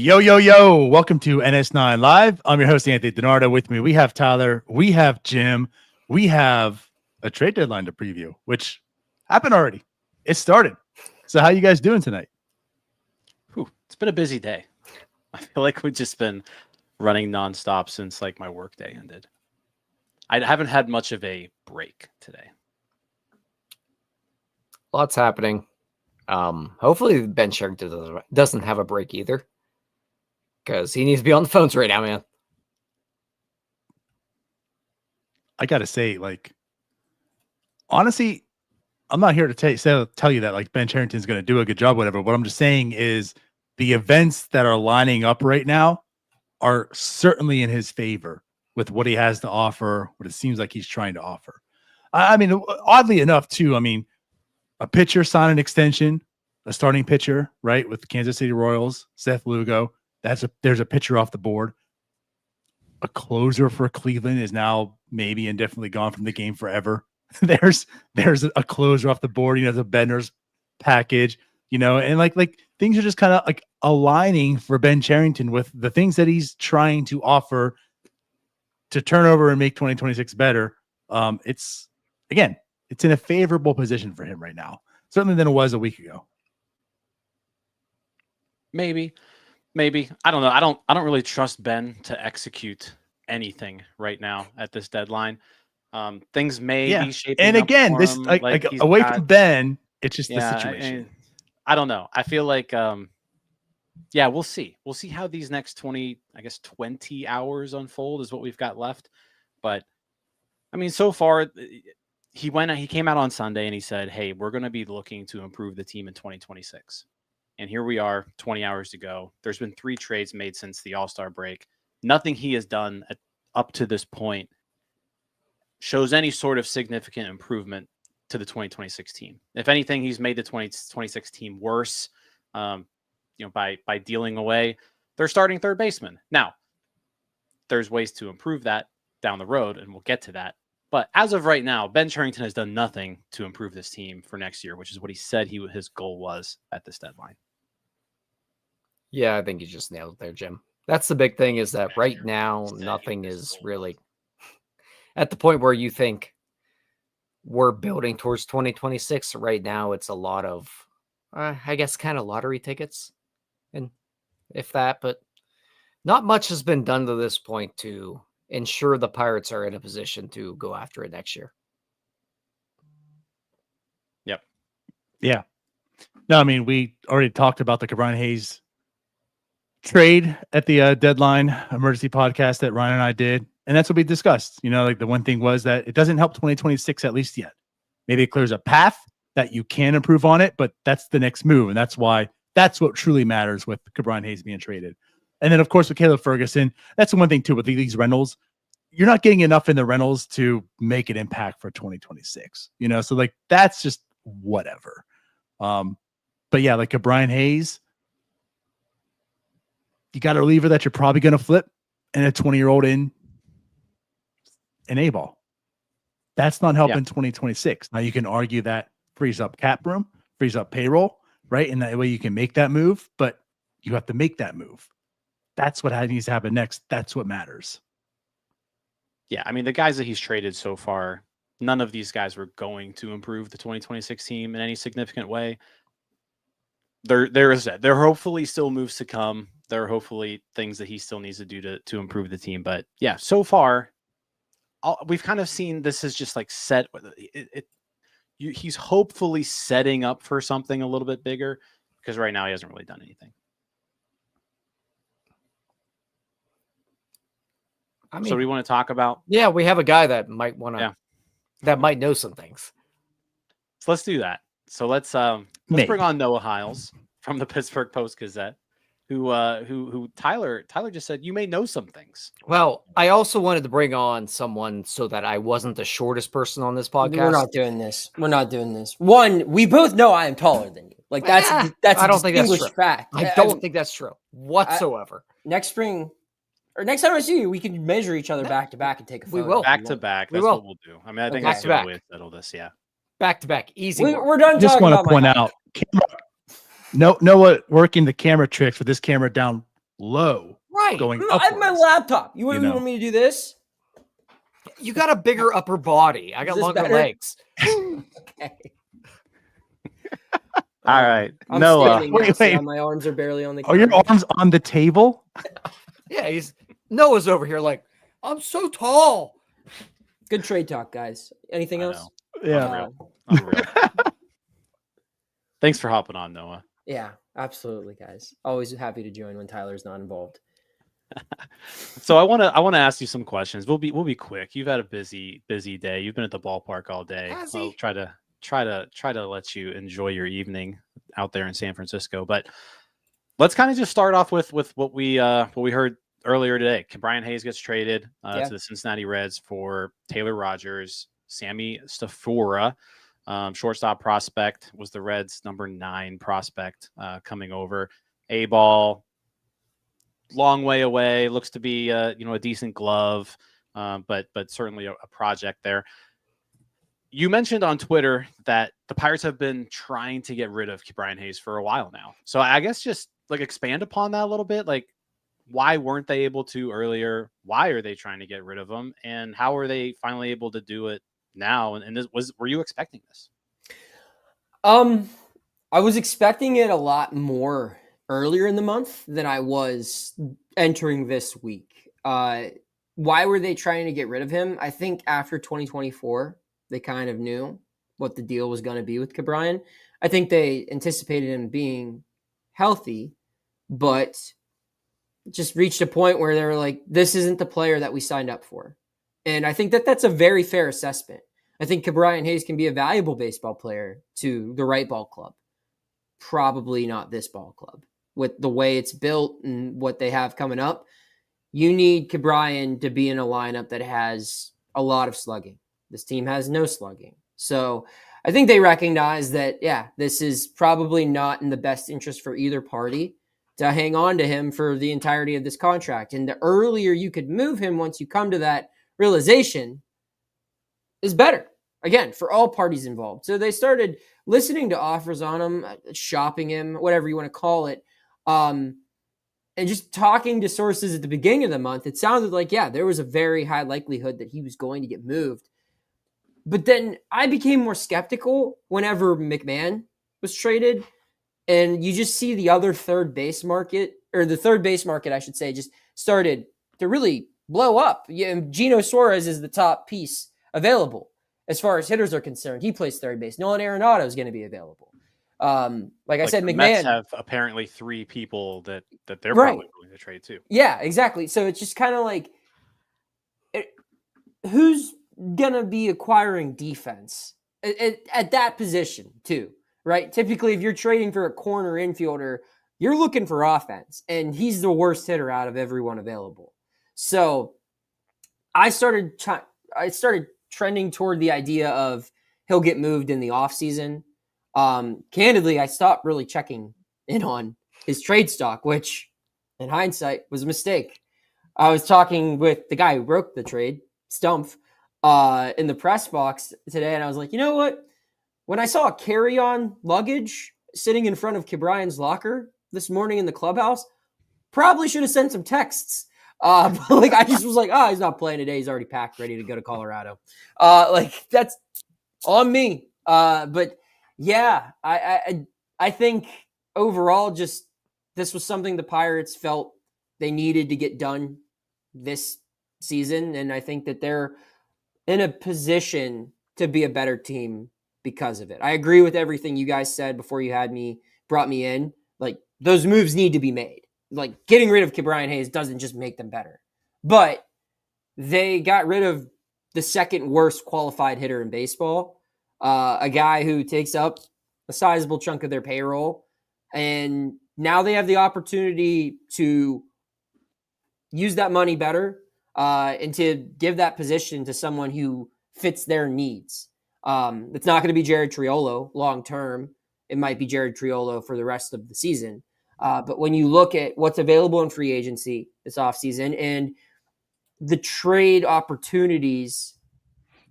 Yo, yo, yo. Welcome to NS9 Live. I'm your host, Anthony DiNardo. With me, we have Tyler. We have Jim. We have a trade deadline to preview, which happened already. It started. So how you guys doing tonight? It's been a busy day. I feel like we've just been running nonstop since like my work day ended. I haven't had much of a break today. Lots happening. Hopefully Ben Cherington doesn't have a break either, because he needs to be on the phones right now, man. I gotta say, like, honestly, I'm not here to tell you that like Ben Cherington's going to do a good job, whatever. What I'm just saying is the events that are lining up right now are certainly in his favor with what he has to offer, what it seems like he's trying to offer. I mean, oddly enough, too. I mean, a pitcher signed an extension, a starting pitcher, right, with the Kansas City Royals, Seth Lugo. There's a pitcher off the board. A closer for Cleveland is now maybe indefinitely gone from the game forever. There's a closer off the board. You know, the Bednar's package. You know, and like things are just kind of like aligning for Ben Cherington with the things that he's trying to offer to turn over and make 2026 better. It's in a favorable position for him right now, certainly than it was a week ago. Maybe. I don't know. I don't really trust Ben to execute anything right now at this deadline. Things may be shaping and up again, for this him, like away from Ben, it's just the yeah, situation. I don't know. I feel like we'll see. We'll see how these next 20 hours unfold is what we've got left. But I mean, so far he came out on Sunday and he said, "Hey, we're going to be looking to improve the team in 2026." And here we are, 20 hours to go. There's been 3 trades made since the All-Star break. Nothing he has done up to this point shows any sort of significant improvement to the 2026 team. If anything, he's made the 2026 team worse, by dealing away their starting third baseman. Now, there's ways to improve that down the road, and we'll get to that. But as of right now, Ben Cherington has done nothing to improve this team for next year, which is what he said his goal was at this deadline. Yeah, I think you just nailed it there, Jim. That's the big thing, is that right now, nothing is really at the point where you think we're building towards 2026. Right now, it's a lot of, I guess, kind of lottery tickets, and if that, but not much has been done to this point to ensure the Pirates are in a position to go after it next year. Yep. Yeah. No, I mean, we already talked about the Ke'Bryan Hayes trade at the deadline emergency podcast that Ryan and I did. And that's what we discussed. You know, like the one thing was that it doesn't help 2026 at least yet. Maybe it clears a path that you can improve on it, but that's the next move. And that's what truly matters with Ke'Bryan Hayes being traded. And then, of course, with Caleb Ferguson, that's the one thing, too, with these rentals. You're not getting enough in the rentals to make an impact for 2026. You know, so like that's just whatever. But yeah, like Ke'Bryan Hayes, you got a reliever that you're probably going to flip and a 20-year-old in an A-ball. That's not helping 2026. Now, you can argue that frees up cap room, frees up payroll, right? And that way you can make that move, but you have to make that move. That's what needs to happen next. That's what matters. Yeah, I mean, the guys that he's traded so far, none of these guys were going to improve the 2026 team in any significant way. There hopefully still moves to come. There are hopefully things that he still needs to do to improve the team. But yeah, so far, we've kind of seen this is just like set. He's hopefully setting up for something a little bit bigger, because right now he hasn't really done anything. I mean, so we want to talk about? Yeah, we have a guy that might want to, that might know some things. So let's do that. So let's bring on Noah Hiles from the Pittsburgh Post-Gazette, who Tyler just said you may know some things. Well, I also wanted to bring on someone so that I wasn't the shortest person on this podcast. We're not doing this. One, we both know I am taller than you. Like that's I don't think that's true. Fact. I don't think that's true whatsoever. Next spring. Or next time I see you, we can measure each other back to back and take a photo. We will. Back to back. That's what we'll do. I mean, I think that's the way to settle this. Yeah. Back to back. Easy. We're done. Just want to point out, Noah working the camera tricks with this camera down low, Right. going I have my upwards. laptop. You You know. want me to do this? You got a bigger upper body. I Is got this longer better? legs. Okay. All right, I'm Noah. standing now, Wait, so wait. my arms are barely on the Are your ground. arms on the table? Yeah, Noah's over here like, I'm so tall. Good trade talk, guys. Anything I else? know. Yeah. Unreal. Thanks for hopping on, Noah. Yeah, absolutely, guys. Always happy to join when Tyler's not involved. So I want to ask you some questions. We'll be quick. You've had a busy day. You've been at the ballpark all day. Has I'll he? try to let you enjoy your evening out there in San Francisco. But let's kind of just start off with what we heard earlier today. Brian Hayes gets traded to the Cincinnati Reds for Taylor Rogers. Sammy Stafura, shortstop prospect, was the Reds' number 9 prospect coming over. A-ball, long way away. Looks to be a decent glove, but certainly a project there. You mentioned on Twitter that the Pirates have been trying to get rid of Brian Hayes for a while now. So I guess just like expand upon that a little bit. Like, why weren't they able to earlier? Why are they trying to get rid of him? And how are they finally able to do it now? And were you expecting this? I was expecting it a lot more earlier in the month than I was entering this week. Why were they trying to get rid of him? I think after 2024, they kind of knew what the deal was going to be with Ke'Bryan. I think they anticipated him being healthy, but just reached a point where they were like, this isn't the player that we signed up for. And I think that that's a very fair assessment. I think Ke'Bryan Hayes can be a valuable baseball player to the right ball club. Probably not this ball club. With the way it's built and what they have coming up, you need Ke'Bryan to be in a lineup that has a lot of slugging. This team has no slugging. So I think they recognize that, this is probably not in the best interest for either party to hang on to him for the entirety of this contract. And the earlier you could move him once you come to that realization is better, again, for all parties involved. So they started listening to offers on him, shopping him, whatever you want to call it, and just talking to sources at the beginning of the month. It sounded like, there was a very high likelihood that he was going to get moved. But then I became more skeptical whenever McMahon was traded. And you just see the other third base market, or the third base market, I should say, just started to really blow up. Gino Suarez is the top piece available as far as hitters are concerned. He plays third base. Nolan Arenado is going to be available. Like I said, the McMahon Mets have apparently 3 people that they're probably going to trade too. Yeah, exactly. So it's just kind of like, who's going to be acquiring defense at that position too, right? Typically, if you're trading for a corner infielder, you're looking for offense, and he's the worst hitter out of everyone available. So I started trending toward the idea of he'll get moved in the offseason. Candidly, I stopped really checking in on his trade stock, which in hindsight was a mistake. I was talking with the guy who broke the trade, Stumpf, in the press box today, and I was like, you know what? When I saw a carry-on luggage sitting in front of Ke'Bryan's locker this morning in the clubhouse, probably should have sent some texts. But I just was like, he's not playing today. He's already packed, ready to go to Colorado. That's on me. But yeah, I think overall, just this was something the Pirates felt they needed to get done this season. And I think that they're in a position to be a better team because of it. I agree with everything you guys said before you brought me in. Like, those moves need to be made. Like, getting rid of Ke'Bryan Hayes doesn't just make them better. But they got rid of the second worst qualified hitter in baseball, a guy who takes up a sizable chunk of their payroll. And now they have the opportunity to use that money better and to give that position to someone who fits their needs. It's not going to be Jared Triolo long term. It might be Jared Triolo for the rest of the season. But when you look at what's available in free agency this offseason and the trade opportunities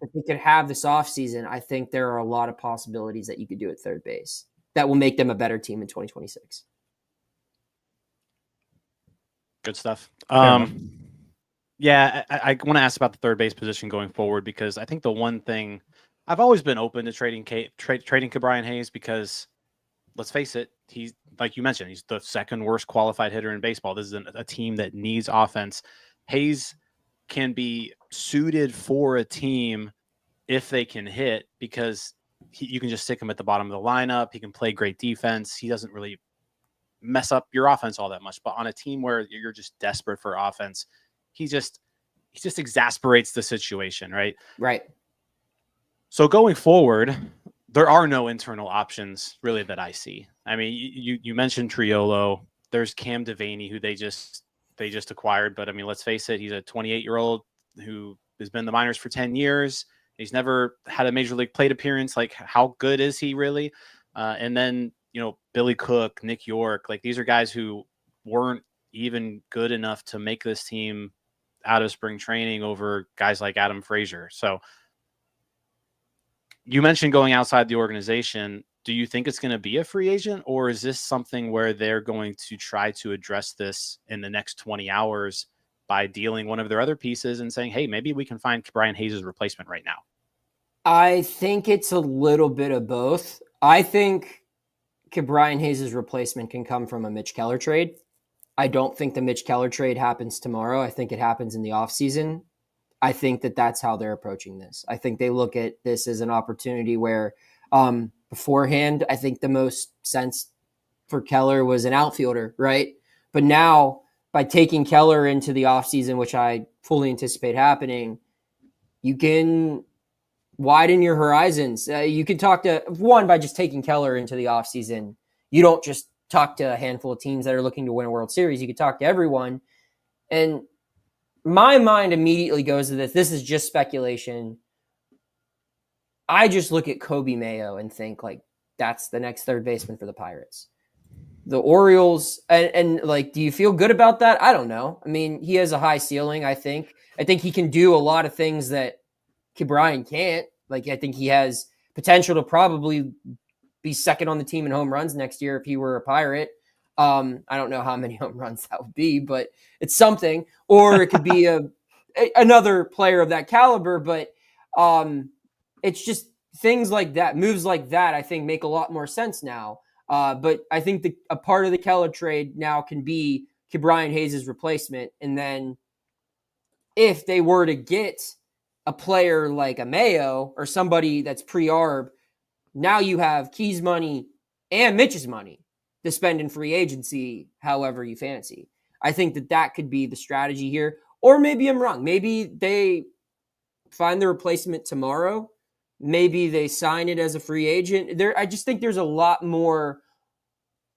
that they could have this offseason, I think there are a lot of possibilities that you could do at third base that will make them a better team in 2026. Good stuff. enough. Yeah, I want to ask about the third base position going forward, because I think the one thing I've always been open to trading Ke'Bryan Hayes, because let's face it, he's, like you mentioned, he's the second worst qualified hitter in baseball. This is a team that needs offense. Hayes can be suited for a team if they can hit, because you can just stick him at the bottom of the lineup. He can play great defense. He doesn't really mess up your offense all that much. But on a team where you're just desperate for offense, he just exasperates the situation, right? Right. So going forward, there are no internal options really that I see. I mean, you mentioned Triolo. There's Cam Devaney, who they just acquired, but I mean, let's face it, he's a 28-year-old who has been in the minors for 10 years. He's never had a major league plate appearance. Like, how good is he really? And then, Billy Cook, Nick York, like, these are guys who weren't even good enough to make this team out of spring training over guys like Adam Frazier. So you mentioned going outside the organization. Do you think it's going to be a free agent, or is this something where they're going to try to address this in the next 20 hours by dealing one of their other pieces and saying, hey, maybe we can find Brian Hayes' replacement right now? I think it's a little bit of both. I think Brian Hayes' replacement can come from a Mitch Keller trade. I don't think the Mitch Keller trade happens tomorrow. I think it happens in the offseason. I think that's how they're approaching this. I think they look at this as an opportunity where beforehand, I think the most sense for Keller was an outfielder, right? But now, by taking Keller into the offseason, which I fully anticipate happening, you can widen your horizons. You can talk to one by just taking Keller into the offseason. You don't just talk to a handful of teams that are looking to win a World Series. You can talk to everyone. And my mind immediately goes to this. This is just speculation. I just look at Kobe Mayo and think, like, that's the next third baseman for the Pirates. The Orioles, and like, do you feel good about that? I don't know. I mean, he has a high ceiling, I think. I think he can do a lot of things that Ke'Bryan can't. Like, I think he has potential to probably be second on the team in home runs next year if he were a Pirate. I don't know how many home runs that would be, but it's something. Or it could be another player of that caliber. But it's just things like that, moves like that, I think make a lot more sense now. But I think a part of the Keller trade now can be Ke'Bryan Hayes' replacement. And then if they were to get a player like a Mayo or somebody that's pre-arb, now you have Key's money and Mitch's money to spend in free agency however you fancy. I think that could be the strategy here. Or maybe I'm wrong. Maybe they find the replacement tomorrow. Maybe they sign it as a free agent. I just think there's a lot more.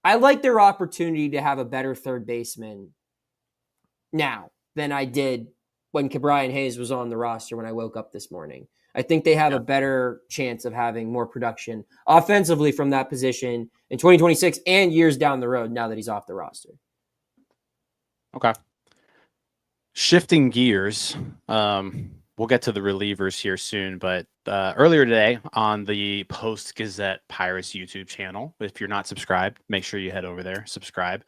I like their opportunity to have a better third baseman now than I did when Ke'Bryan Hayes was on the roster when I woke up this morning. I think they have a better chance of having more production offensively from that position in 2026 and years down the road now that he's off the roster. Okay. Shifting gears, we'll get to the relievers here soon, but earlier today on the Post-Gazette Pirates YouTube channel, if you're not subscribed, make sure you head over there, subscribe.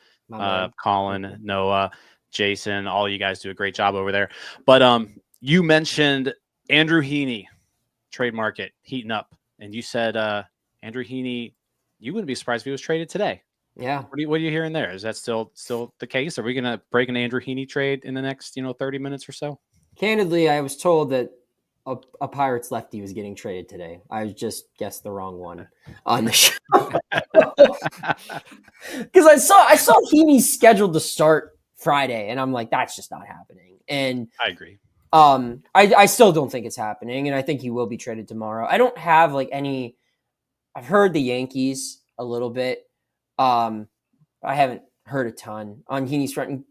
Colin, Noah, Jason, all you guys do a great job over there. But you mentioned Andrew Heaney, trade market heating up, and you said Andrew Heaney, you wouldn't be surprised if he was traded today. Yeah. What are you hearing there? Is that still the case? Are we going to break an Andrew Heaney trade in the next 30 minutes or so? Candidly, I was told that a Pirates lefty was getting traded today. I just guessed the wrong one on the show. Because I saw Heaney scheduled to start Friday, and I'm like, that's just not happening. And I agree. I still don't think it's happening, and I think he will be traded tomorrow. I don't have any. I've heard the Yankees a little bit. I haven't heard a ton on Heaney's front. And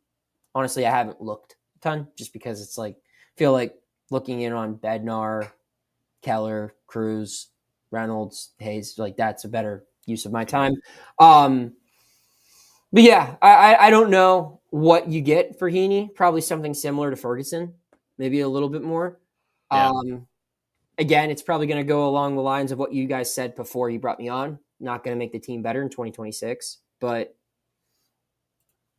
honestly, I haven't looked a ton just because it's like feel like looking in on Bednar, Keller, Cruz, Reynolds, Hayes. Like that's a better use of my time. But yeah, I don't know what you get for Heaney. Probably something similar to Ferguson. Maybe a little bit more. Yeah. Again, it's probably going to go along the lines of what you guys said before you brought me on. Not going to make the team better in 2026, but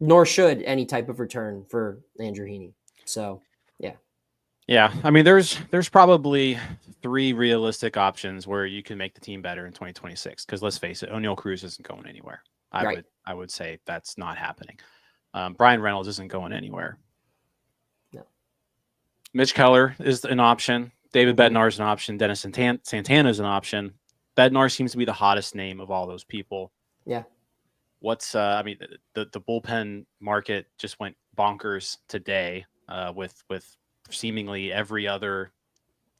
nor should any type of return for Andrew Heaney. So, yeah. Yeah, I mean, there's probably 3 realistic options where you can make the team better in 2026. Because let's face it, O'Neal Cruz isn't going anywhere. I would say that's not happening. Brian Reynolds isn't going anywhere. No. Mitch Keller is an option. David Bednar is an option. Dennis Santana is an option. Bednar seems to be the hottest name of all those people. Yeah. What's I mean, the bullpen market just went bonkers today with seemingly every other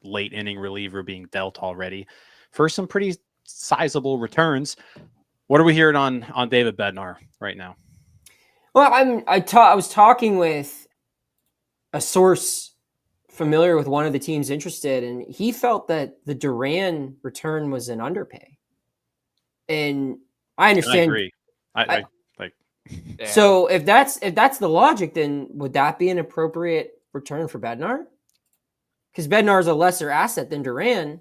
late inning reliever being dealt already for some pretty sizable returns. What are we hearing on David Bednar right now? Well, I was talking with a source familiar with one of the teams interested, and he felt that the Duran return was an underpay. And I understand. I agree. I like. Yeah. So if that's the logic, then would that be an appropriate return for Bednar? Because Bednar is a lesser asset than Duran.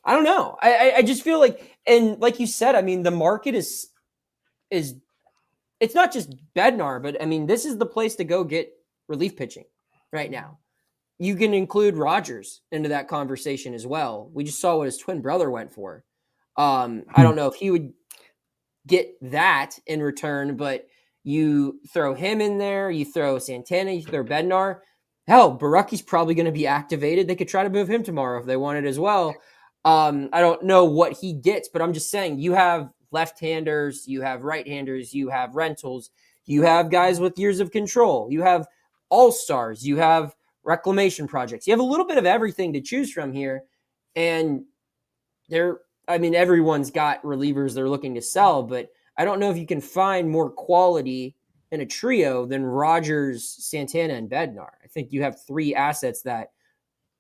I don't know. I just feel like, and like you said, I mean, the market is it's not just Bednar, but I mean, this is the place to go get relief pitching right now. You can include Rogers into that conversation as well. We just saw what his twin brother went for. I don't know if he would get that in return, but you throw him in there, you throw Santana, you throw Bednar. Hell, Baraki's probably going to be activated. They could try to move him tomorrow if they wanted as well. I don't know what he gets, but I'm just saying you have left-handers, you have right-handers, you have rentals, you have guys with years of control, you have all-stars, you have reclamation projects. You have a little bit of everything to choose from here. And everyone's got relievers they're looking to sell, but I don't know if you can find more quality in a trio than Rogers, Santana, and Bednar. I think you have 3 assets that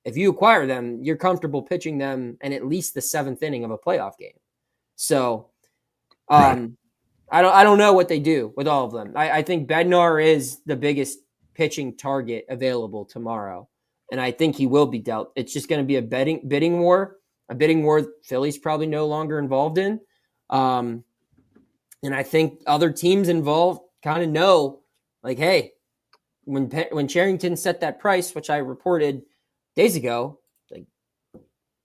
if you acquire them, you're comfortable pitching them in at least the 7th inning of a playoff game. So right. I don't know what they do with all of them. I think Bednar is the biggest pitching target available tomorrow, and I think he will be dealt. It's just going to be a bidding war Philly's probably no longer involved in. And I think other teams involved kind of know, like, hey, when Cherington set that price, which I reported days ago, like,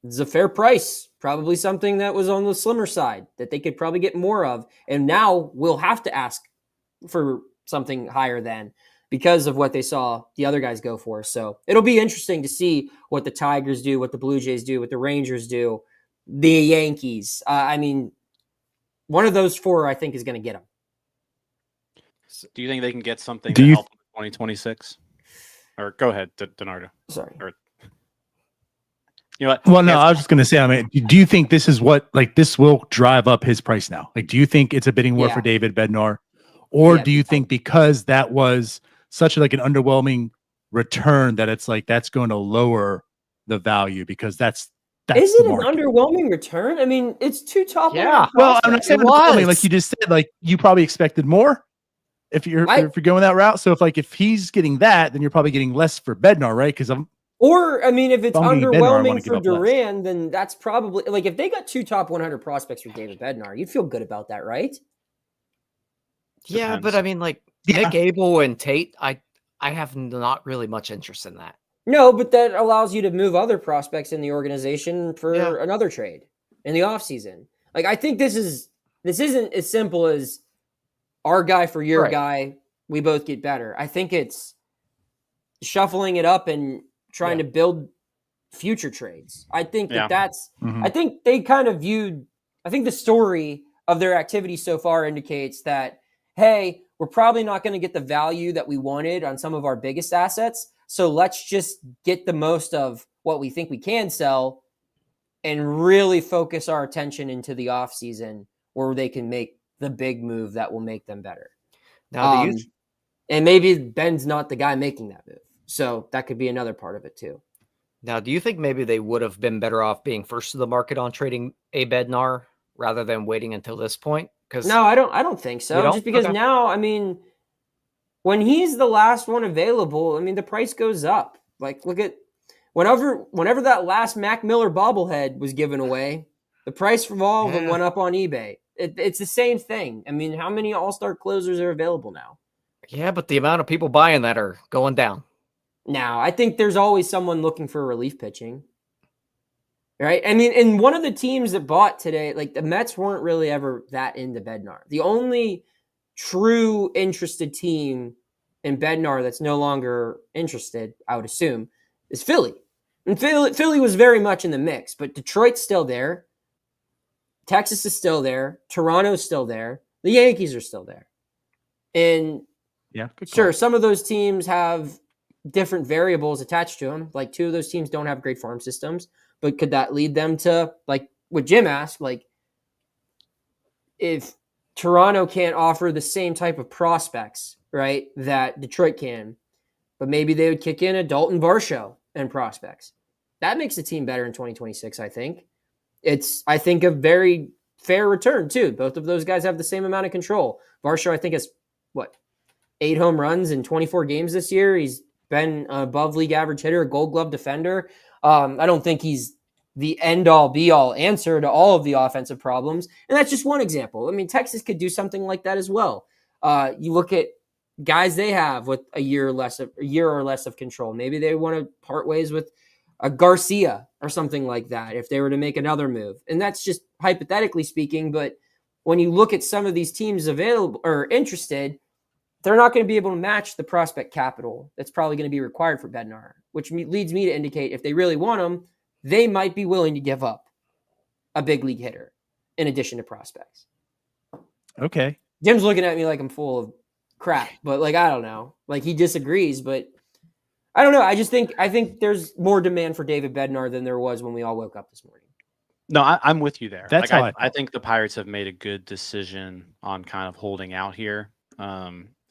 it's a fair price, probably something that was on the slimmer side that they could probably get more of. And now we'll have to ask for something higher than, because of what they saw the other guys go for. So it'll be interesting to see what the Tigers do, what the Blue Jays do, what the Rangers do, the Yankees. One of those 4, I think, is going to get them. Do you think they can get something to help in 2026? Or go ahead, Donardo. Sorry. You know what? Well, no, I was just going to say, I mean, do you think this is what, like, this will drive up his price now? Like, do you think it's a bidding war for David Bednar? Or do you think because that was such like an underwhelming return that it's like that's going to lower the value because that's is it an underwhelming return? I mean, it's 2 top. Yeah. Well, I'm not saying underwhelming, like you just said, like you probably expected more if you're going that route. So if he's getting that, then you're probably getting less for Bednar, right? Because if it's underwhelming for Duran, then that's probably like if they got 2 top 100 prospects for David Bednar, you'd feel good about that, right? Yeah, depends. But I mean, like Nick Abel and Tate, I have not really much interest in that. No, but that allows you to move other prospects in the organization for another trade in the offseason. Like, I think this isn't as simple as our guy for your guy, we both get better. I think it's shuffling it up and trying to build future trades. I think that's I think they kind of viewed, I think the story of their activity so far indicates that, hey, we're probably not going to get the value that we wanted on some of our biggest assets. So let's just get the most of what we think we can sell and really focus our attention into the offseason where they can make the big move that will make them better. Now, and maybe Ben's not the guy making that move. So that could be another part of it too. Now, do you think maybe they would have been better off being first to the market on trading a Bednar rather than waiting until this point? No, I don't think so. Just because now, I mean, when he's the last one available, I mean, the price goes up. Like, look at whenever that last Mac Miller bobblehead was given away, the price for all of them went up on eBay. It's the same thing. I mean, how many all-star closers are available now? Yeah, but the amount of people buying that are going down. Now, I think there's always someone looking for relief pitching. Right? I mean, and one of the teams that bought today, like the Mets weren't really ever that into Bednar. The only true interested team in Bednar that's no longer interested, I would assume, is Philly. And Philly was very much in the mix, but Detroit's still there. Texas is still there. Toronto's still there. The Yankees are still there. And Yeah, good call. sure, some of those teams have different variables attached to them. Like 2 of those teams don't have great farm systems, but could that lead them to, like what Jim asked, like if Toronto can't offer the same type of prospects, right, that Detroit can, but maybe they would kick in a Dalton Varsho and prospects. That makes the team better in 2026, I think. It's, I think, a very fair return, too. Both of those guys have the same amount of control. Varsho, I think, has, 8 home runs in 24 games this year. He's been above league average hitter, a Gold Glove defender. I don't think he's the end-all, be-all answer to all of the offensive problems. And that's just one example. I mean, Texas could do something like that as well. You look at guys they have with a year or less of control. Maybe they want to part ways with a Garcia or something like that if they were to make another move. And that's just hypothetically speaking. But when you look at some of these teams available or interested, they're not going to be able to match the prospect capital that's probably going to be required for Bednar, which leads me to indicate if they really want him, they might be willing to give up a big league hitter in addition to prospects. Okay. Jim's looking at me like I'm full of crap, but like, I don't know. Like he disagrees, but I don't know. I think there's more demand for David Bednar than there was when we all woke up this morning. No, I'm with you there. That's like, how I think the Pirates have made a good decision on kind of holding out here.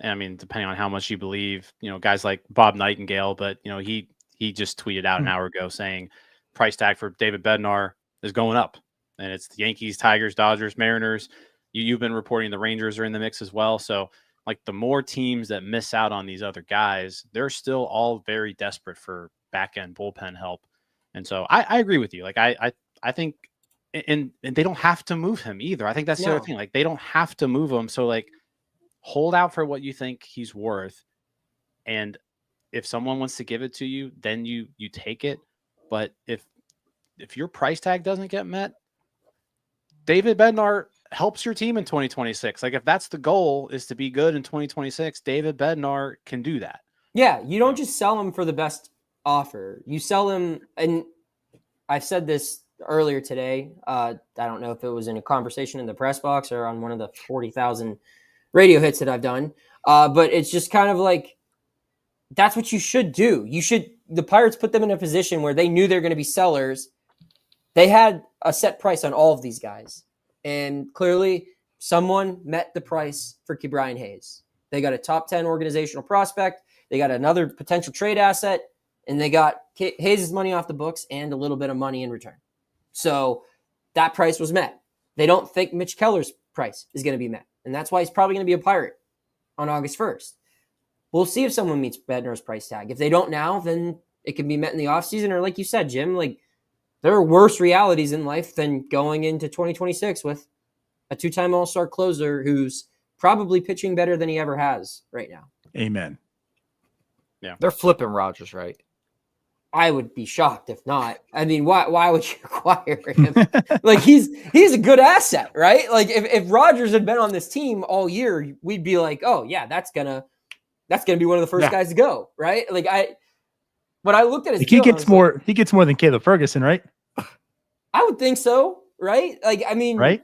And I mean, depending on how much you believe, guys like Bob Nightingale, but he just tweeted out an hour ago saying price tag for David Bednar is going up, and it's the Yankees, Tigers, Dodgers, Mariners. You've been reporting the Rangers are in the mix as well. So like the more teams that miss out on these other guys, they're still all very desperate for back end bullpen help. And so I agree with you. Like I think, and they don't have to move him either. I think that's the other thing. Like they don't have to move him. So like, hold out for what you think he's worth. And if someone wants to give it to you, then you take it. But if your price tag doesn't get met, David Bednar helps your team in 2026. Like if that's the goal is to be good in 2026, David Bednar can do that. Yeah. You don't just sell him for the best offer. You sell him. And I said this earlier today. I don't know if it was in a conversation in the press box or on one of the 40,000 radio hits that I've done. But it's just kind of like, that's what you should do. The Pirates put them in a position where they knew they're going to be sellers. They had a set price on all of these guys. And clearly someone met the price for Ke'Bryan Hayes. They got a top 10 organizational prospect. They got another potential trade asset, and they got Hayes' money off the books and a little bit of money in return. So that price was met. They don't think Mitch Keller's price is going to be met. And that's why he's probably going to be a Pirate on August 1st. We'll see if someone meets Bednar's price tag. If they don't now, then it can be met in the offseason. Or like you said, Jim, like there are worse realities in life than going into 2026 with a 2-time All-Star closer who's probably pitching better than he ever has right now. Amen. Yeah. They're flipping Rogers, right? I would be shocked if not. I mean, why would you acquire him? Like he's a good asset, right? Like if Rogers had been on this team all year, we'd be like, oh yeah, that's gonna be one of the first guys to go, right? Like when I looked at his deal, he gets more than Caleb Ferguson, right? I would think so, right? Like I mean, right?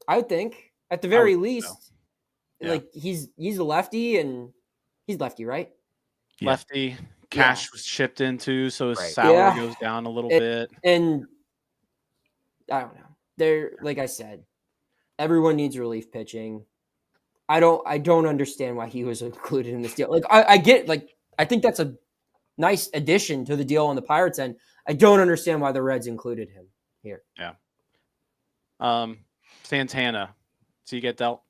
I would think at the very least, Yeah. like he's a lefty and he's lefty, right? Yeah. Lefty. Cash was shipped into, so his salary goes down a little bit. And I don't know. They're like I said, everyone needs relief pitching. I don't understand why he was included in this deal. Like I get, like I think that's a nice addition to the deal on the Pirates end. I don't understand why the Reds included him here. Yeah. Santana, so you get dealt?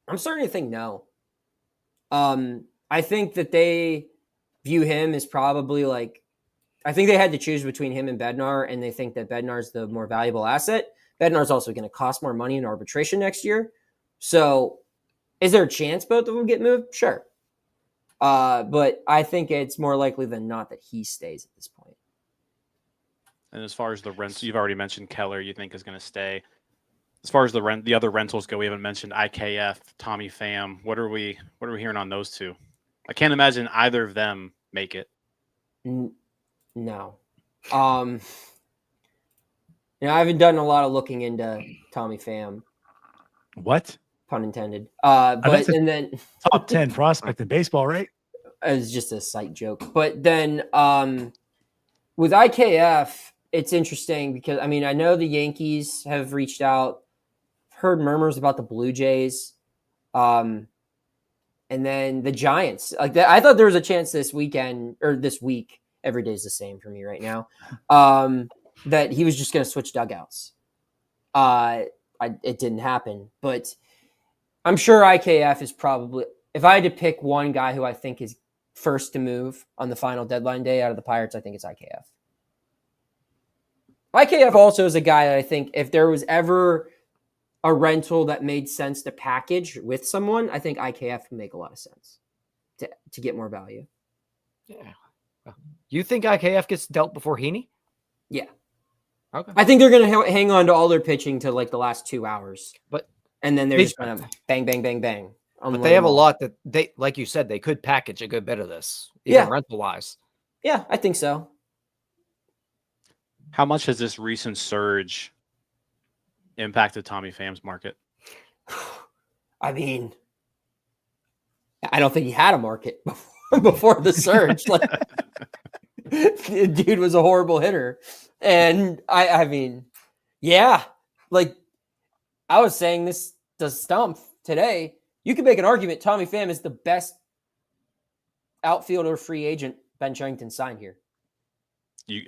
I'm starting to think no. I think that they view him as probably like, I think they had to choose between him and Bednar, and they think that Bednar's the more valuable asset. Bednar's also going to cost more money in arbitration next year. So Is there a chance both of them get moved? Sure. But I think it's more likely than not that he stays at this point. And as far as the rents, you've already mentioned Keller, you think is going to stay. As far as the other rentals go, we haven't mentioned IKF, Tommy Pham. What are we hearing on those two? I can't imagine either of them make it. No. I haven't done a lot of looking into Tommy Pham. What? Pun intended. That's And then top 10 prospect in baseball, right? it was just a sight joke. But then with IKF, it's interesting because I know the Yankees have reached out, heard murmurs about the Blue Jays, and then the Giants. Like that, I thought there was a chance this weekend or this week. Every day's the same for me right now. That he was just going to switch dugouts. It didn't happen, but I'm sure IKF is probably. If I had to pick one guy who I think is first to move on the final deadline day out of the Pirates, I think it's IKF. IKF also is a guy that I think if there was ever a rental that made sense to package with someone, I think IKF would make a lot of sense to get more value. Yeah. You think IKF gets dealt before Heaney? Yeah. Okay. I think they're going to hang on to all their pitching to like the last 2 hours. And then they're just going to bang, bang, bang, bang. But they have a lot that they, like you said, they could package a good bit of this, even rental wise. Yeah, I think so. How much has this recent surge impacted Tommy Pham's market? I don't think he had a market before the surge. Like, the dude was a horrible hitter. And yeah, like I was saying this to Stump today. You can make an argument Tommy Pham is the best outfielder free agent Ben Cherington signed here.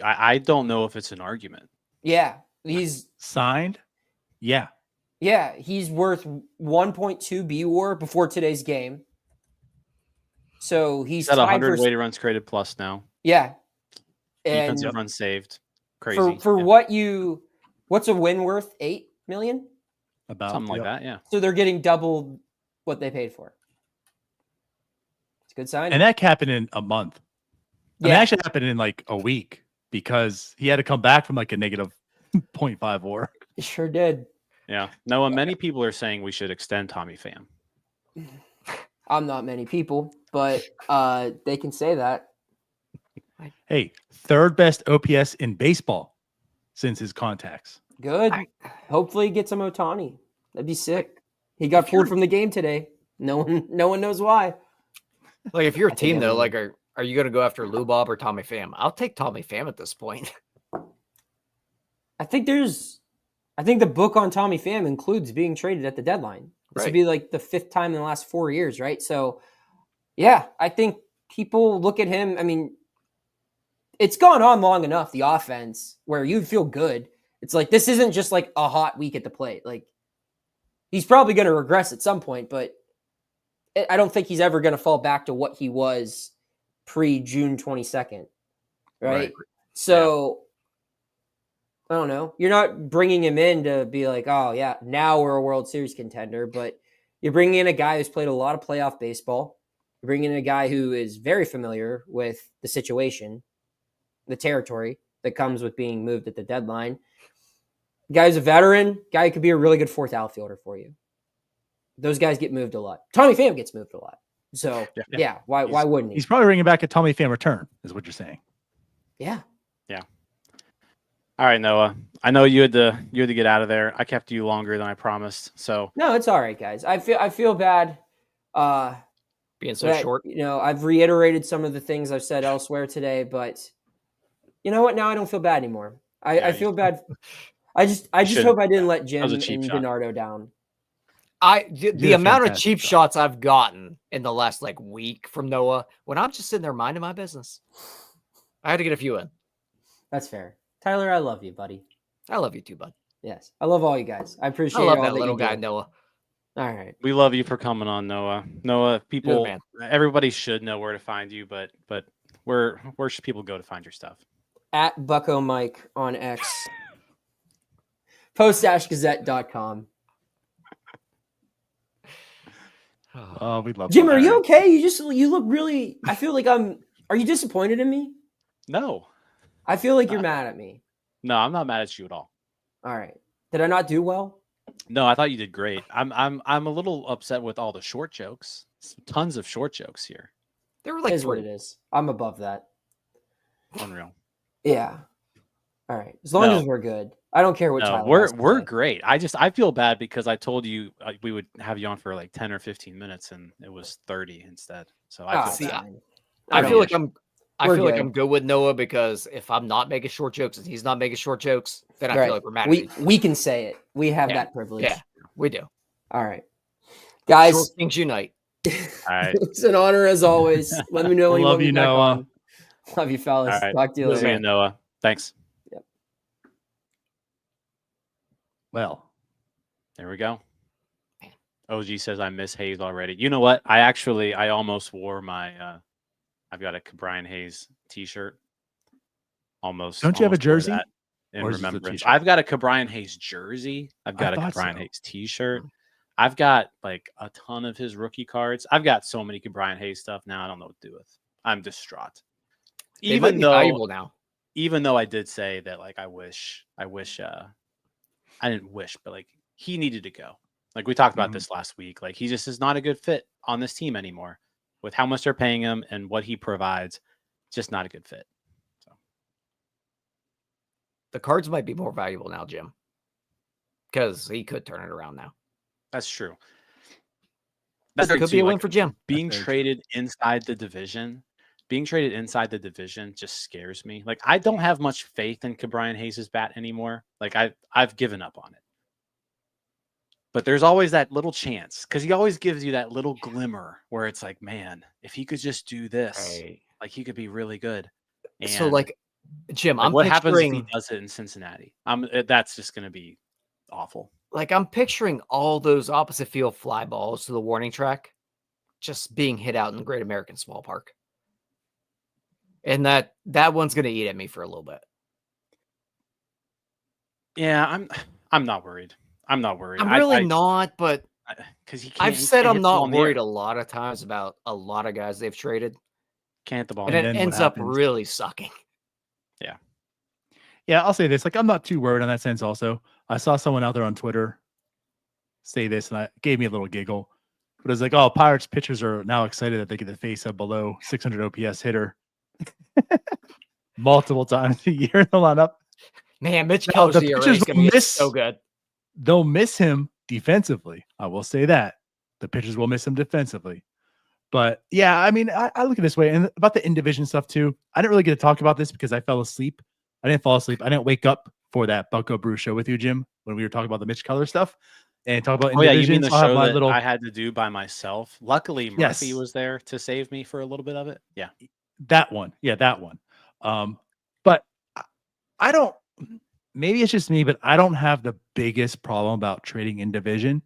I don't know if it's an argument. Yeah, he's signed. Yeah, he's worth 1.2 B WAR before today's game. So he's at 100 weighted runs created plus now. Yeah, and defensive runs saved. Crazy for what's a win worth? 8 million? About something like that. Yeah. So they're getting double what they paid for. It's a good sign. And that happened in a month. Yeah. It actually happened in like a week because he had to come back from like a negative 0.5 WAR. He sure did. Yeah. Noah, many people are saying we should extend Tommy Pham. I'm not many people, but they can say that. Hey, third best OPS in baseball since his contacts. Good. Hopefully he gets some Ohtani. That'd be sick. He got pulled from the game today. No one knows why. Like if you're a team though, like are you going to go after Lou Bob or Tommy Pham? I'll take Tommy Pham at this point. I think the book on Tommy Pham includes being traded at the deadline. This would be like the 5th time in the last 4 years, right? So, yeah, I think people look at him. I mean, it's gone on long enough, the offense, where you'd feel good. It's like this isn't just like a hot week at the plate. Like, he's probably going to regress at some point, but I don't think he's ever going to fall back to what he was pre-June 22nd, right? So, I don't know. You're not bringing him in to be like, oh, yeah, now we're a World Series contender, but you're bringing in a guy who's played a lot of playoff baseball. You're bringing in a guy who is very familiar with the situation, the territory that comes with being moved at the deadline. Guy's a veteran. Guy could be a really good 4th outfielder for you. Those guys get moved a lot. Tommy Pham gets moved a lot. So, yeah, why wouldn't he? He's probably bringing back a Tommy Pham return, is what you're saying. Yeah. Yeah. All right, Noah. I know you had to get out of there. I kept you longer than I promised. So no, it's all right, guys. I feel bad being so short. I've reiterated some of the things I've said elsewhere today, but you know what? Now I don't feel bad anymore. I feel bad. I just hope I didn't let Jim and Bernardo down. The amount of cheap shots I've gotten in the last like week from Noah when I'm just sitting there minding my business. I had to get a few in. That's fair. Tyler, I love you, buddy. I love you too, bud. Yes. I love all you guys. I appreciate I love all that little guy, Noah. All right. We love you for coming on, Noah. Noah, people, everybody should know where to find you, but where should people go to find your stuff? At Bucko Mike on X. Post-Gazette.com. Oh, we love Jim, are Bednar. you okay? You look really. I feel like I'm. Are you disappointed in me? No, I feel like you're mad at me. no, I'm not mad at you at all. All right. Did I not do well? No, I thought you did great. I'm a little upset with all the short jokes. Tons of short jokes here. There were It like is what 3. it is. I'm above that. Unreal. Yeah. All right. As long No. as we're good. I don't care what No, Tyler has to we're say. great. I feel bad because I told you we would have you on for like 10 or 15 minutes and it was 30 instead. So I Ah, feel see, bad. fine. I don't feel care. like I We're feel like good. I'm good with Noah because if I'm not making short jokes and he's not making short jokes, then I Right. feel like we're mad at We each other. we can say it. We have Yeah. that privilege. Yeah, we do. All right. Guys, Short Kings unite. All right. it's an honor as always. Let me know when you Love want me you, back Noah. on. Love you, fellas. All right. Talk to you Love See later. you, Noah. Thanks. Well, There we go. OG says I miss Hayes already. You know what? I almost wore my I've got a Brian Hayes t-shirt. Almost. Don't you have a almost wore jersey? that in Or is it a remembrance? t-shirt? I've got a Brian Hayes jersey. I've got a thought Brian so. Hayes t-shirt. I've got like a ton of his rookie cards. I've got so many Brian Hayes stuff now. I don't know what to do with. I'm distraught. They might be valuable now. Even though I did say that, like, I didn't wish, but like he needed to go. Like we talked about this last week. Like he just is not a good fit on this team anymore with how much they're paying him and what he provides. Just not a good fit. So The cards might be more valuable now, Jim, because he could turn it around now. that's true. That could be a win for Jim. Being very traded inside the division. Being traded inside the division just scares me. Like I don't have much faith in Brian Hayes' bat anymore. Like I've given up on it. But there's always that little chance because he always gives you that little glimmer where it's like, man, if he could just do this, like he could be really good. And So, like, Jim, like, I'm what happens if he picturing does it in Cincinnati? That's just going to be awful. like I'm picturing all those opposite field fly balls to the warning track just being hit out in the Great American Small Park. And that one's going to eat at me for a little bit. Yeah, I'm not worried. I'm not worried. I'm really not, but because I've said I'm not worried a lot of times about a lot of guys they've traded. Can't hit the ball. And And it then what ends up happens? really sucking. Yeah, I'll say this. Like, I'm not too worried on that sense also. I saw someone out there on Twitter say this, and it gave me a little giggle. But it's like, oh, Pirates pitchers are now excited that they get to face a below 600 OPS hitter multiple times a year in the lineup. Man, Mitch No, Keller's the ERA pitchers is going to will be so good. They'll miss him defensively. I will say that. The pitchers will miss him defensively. But yeah, I mean, I look at it this way. And about the in-division stuff too, I didn't really get to talk about this because I fell asleep. I didn't fall asleep. I didn't wake up for that Bucko Brew show with you, Jim, when we were talking about the Mitch Keller stuff and talk about Oh yeah, you in-division. mean the show that I had to do by myself? Luckily, Murphy Yes. was there to save me for a little bit of it. Yeah, that one. Yeah, that one. But I don't. Maybe it's just me, but I don't have the biggest problem about trading in division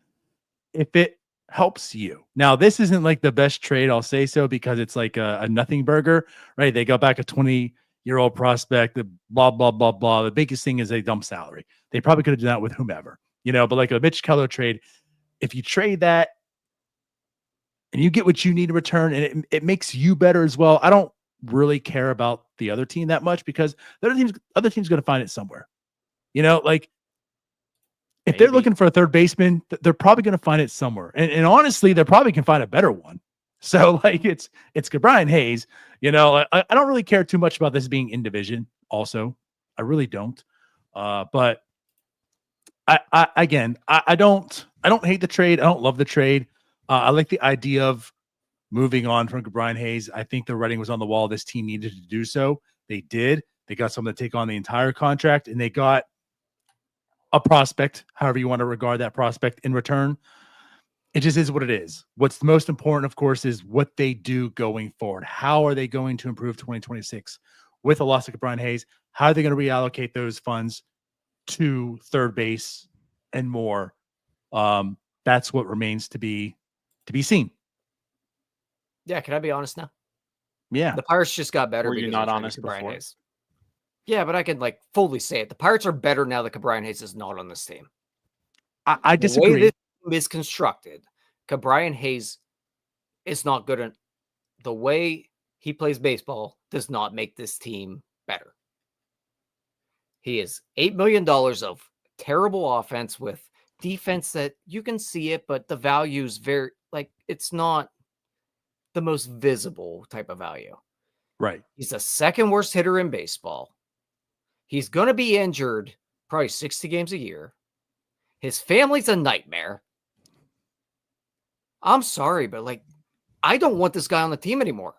if it helps you. Now, this isn't like the best trade, I'll say so, because it's like a nothing burger, right? They got back a 20-year-old prospect, the blah, blah, blah, blah. The biggest thing is a dump salary. They probably could have done that with whomever, but like a Mitch Keller trade, if you trade that and you get what you need in return and it makes you better as well, I don't really care about the other team that much because the other team's going to find it somewhere. Like if they're looking for a third baseman, they're probably going to find it somewhere. And honestly, they probably can find a better one. So like it's Brian Hayes, I don't really care too much about this being in division. Also, I really don't. But I don't hate the trade. I don't love the trade. I like the idea of moving on from Brian Hayes. I think the writing was on the wall. This team needed to do so. They did. They got someone to take on the entire contract, and they got a prospect, however you want to regard that prospect in return. It just is what it is. What's the most important, of course, is what they do going forward. How are they going to improve 2026 with a loss of Brian Hayes? How are they going to reallocate those funds to third base and more? That's what remains to be seen. Yeah, can I be honest now? Yeah. The Pirates just got better. Were you because not they traded honest Brian before? Hayes. Yeah, but I can fully say it. The Pirates are better now that Brian Hayes is not on this team. I disagree. The way this team is constructed, Brian Hayes is not good. The way he plays baseball does not make this team better. He is $8 million of terrible offense with defense that you can see it, but the value is very, like, it's not the most visible type of value. Right. He's the second worst hitter in baseball. He's going to be injured probably 60 games a year. His family's a nightmare. I'm sorry, but like, I don't want this guy on the team anymore.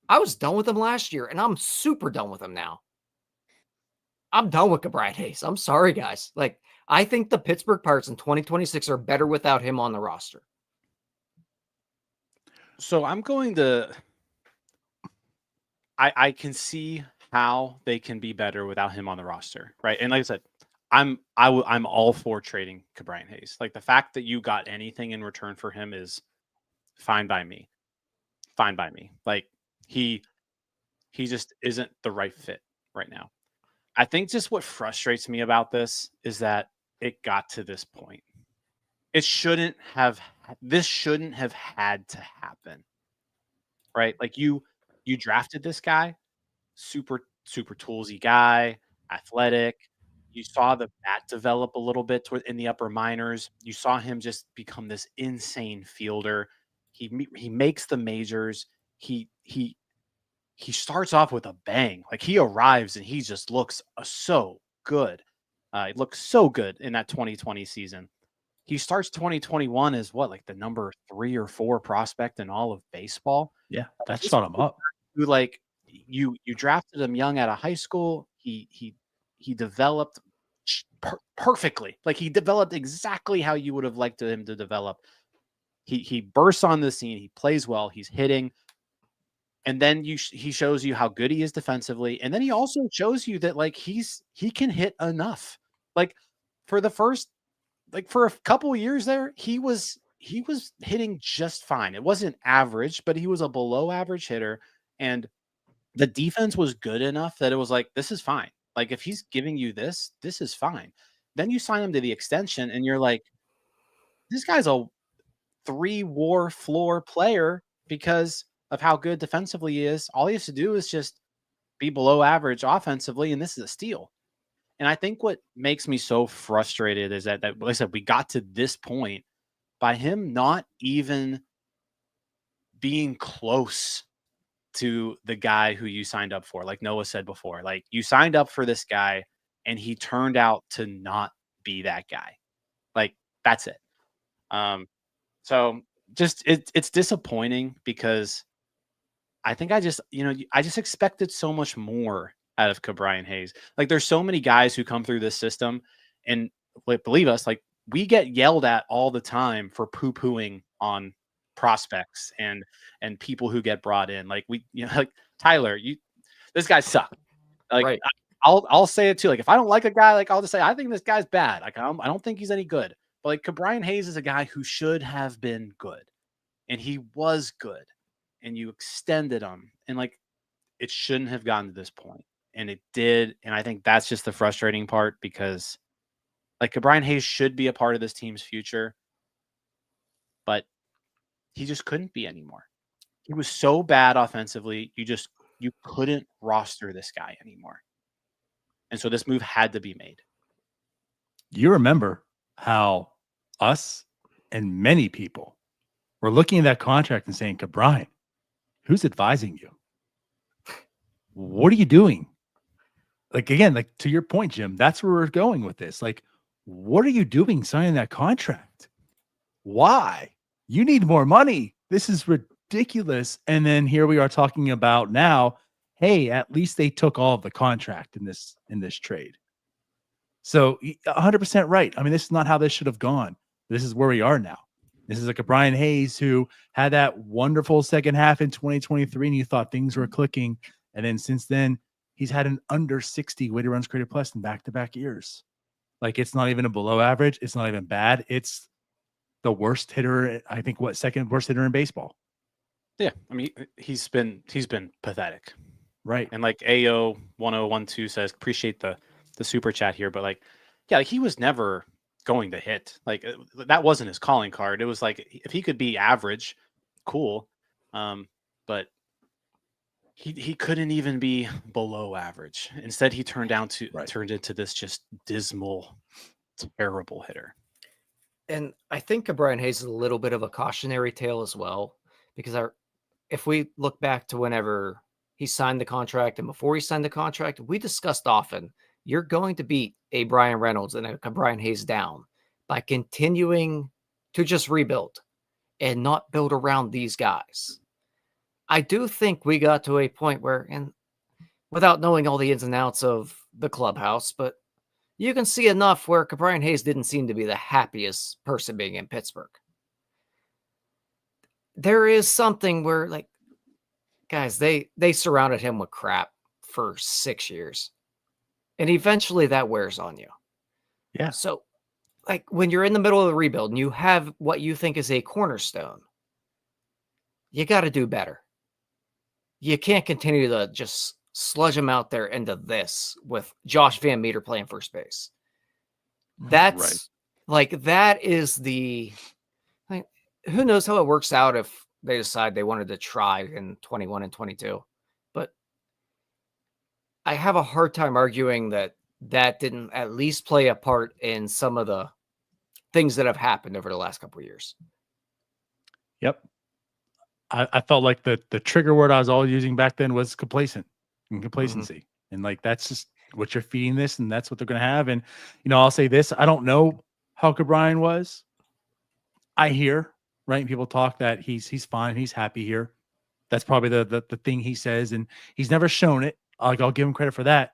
I was done with him last year, and I'm super done with him now. I'm done with Ke'Bryan Hayes. I'm sorry, guys. Like, I think the Pittsburgh Pirates in 2026 are better without him on the roster. So I'm going to. I can see how they can be better without him on the roster, right? And like I said, I'm all for trading Ke'Bryan Hayes. Like, the fact that you got anything in return for him is fine by me. Fine by me. Like, he just isn't the right fit right now. I think just what frustrates me about this is that it got to this point. This shouldn't have had to happen, right? Like, you drafted this guy, super toolsy guy, athletic. You saw the bat develop a little bit in the upper minors. You saw him just become this insane fielder. He makes the majors. He starts off with a bang. Like, he arrives and he just looks so good. It looks so good in that 2020 season. He starts 2021 as what, like the number 3 or 4 prospect in all of baseball. Yeah, that shot him up. Who, like, you drafted him young out of high school. He developed perfectly. Like, he developed exactly how you would have liked him to develop. He bursts on the scene. He plays well. He's hitting. And then he shows you how good he is defensively. And then he also shows you that, like, he can hit enough. Like, for a couple years there, he was hitting just fine. It wasn't average, but he was a below average hitter. And the defense was good enough that it was like, this is fine. Like, if he's giving you this is fine. Then you sign him to the extension and you're like, this guy's a 3-WAR floor player because of how good defensively he is. All he has to do is just be below average offensively, and this is a steal. And I think what makes me so frustrated is that like I said, we got to this point by him not even being close to the guy who you signed up for. Like Noah said before, like, you signed up for this guy and he turned out to not be that guy. Like, that's it. So just it's disappointing because I think I just expected so much more out of Ke'Bryan Hayes. Like, there's so many guys who come through this system, and believe us, like, we get yelled at all the time for poo-pooing on prospects and people who get brought in. Like, like, Tyler, this guy sucked. Like, Right. I'll say it too. Like, if I don't like a guy, like, I'll just say I think this guy's bad. Like, I don't think he's any good. But like, Ke'Bryan Hayes is a guy who should have been good, and he was good, and you extended him, and like, it shouldn't have gotten to this point, and it did. And I think that's just the frustrating part because, like, Ke'Bryan Hayes should be a part of this team's future, but he just couldn't be anymore. He was so bad offensively, you couldn't roster this guy anymore, and so this move had to be made. You remember how us and many people were looking at that contract and saying, Ke'Bryan, who's advising you? What are you doing? Like, again, like, to your point, Jim, that's where we're going with this. Like, what are you doing signing that contract? Why? You need more money. This is ridiculous. And then here we are talking about now, hey, at least they took all of the contract in this trade. So 100% right. I mean, this is not how this should have gone. This is where we are now. This is like a Ke'Bryan Hayes who had that wonderful second half in 2023, and you thought things were clicking. And then since then, he's had an under 60 weighted runs created plus in back-to-back years. Like, it's not even a below average. It's not even bad. It's the worst hitter, I think, second worst hitter in baseball. Yeah, I mean, he's been pathetic. Right. And like AO 1012 says, appreciate the super chat here, but like, yeah, like, he was never going to hit. Like, that wasn't his calling card. It was like, if he could be average, cool. But he couldn't even be below average. Instead, he turned into this just dismal, terrible hitter. And I think Brian Hayes is a little bit of a cautionary tale as well, because if we look back to whenever he signed the contract and before he signed the contract, we discussed often, you're going to beat a Brian Reynolds and a Brian Hayes down by continuing to just rebuild and not build around these guys. I do think we got to a point where, and without knowing all the ins and outs of the clubhouse, but you can see enough where Brian Hayes didn't seem to be the happiest person being in Pittsburgh. There is something where, like, guys, they surrounded him with crap for 6 years. And eventually that wears on you. Yeah. So, like, when you're in the middle of the rebuild and you have what you think is a cornerstone, you got to do better. You can't continue to just sludge him out there into this with Josh Van Meter playing first base. That's that is who knows how it works out if they decide they wanted to try in 21 and 22. But I have a hard time arguing that didn't at least play a part in some of the things that have happened over the last couple of years. Yep. I felt like the trigger word I was always using back then was complacent and complacency. Mm-hmm. And like, that's just what you're feeding this, and that's what they're going to have. And, I'll say this, I don't know how Brian was. I hear, right, people talk that he's fine, he's happy here. That's probably the thing he says, and he's never shown it. I'll give him credit for that.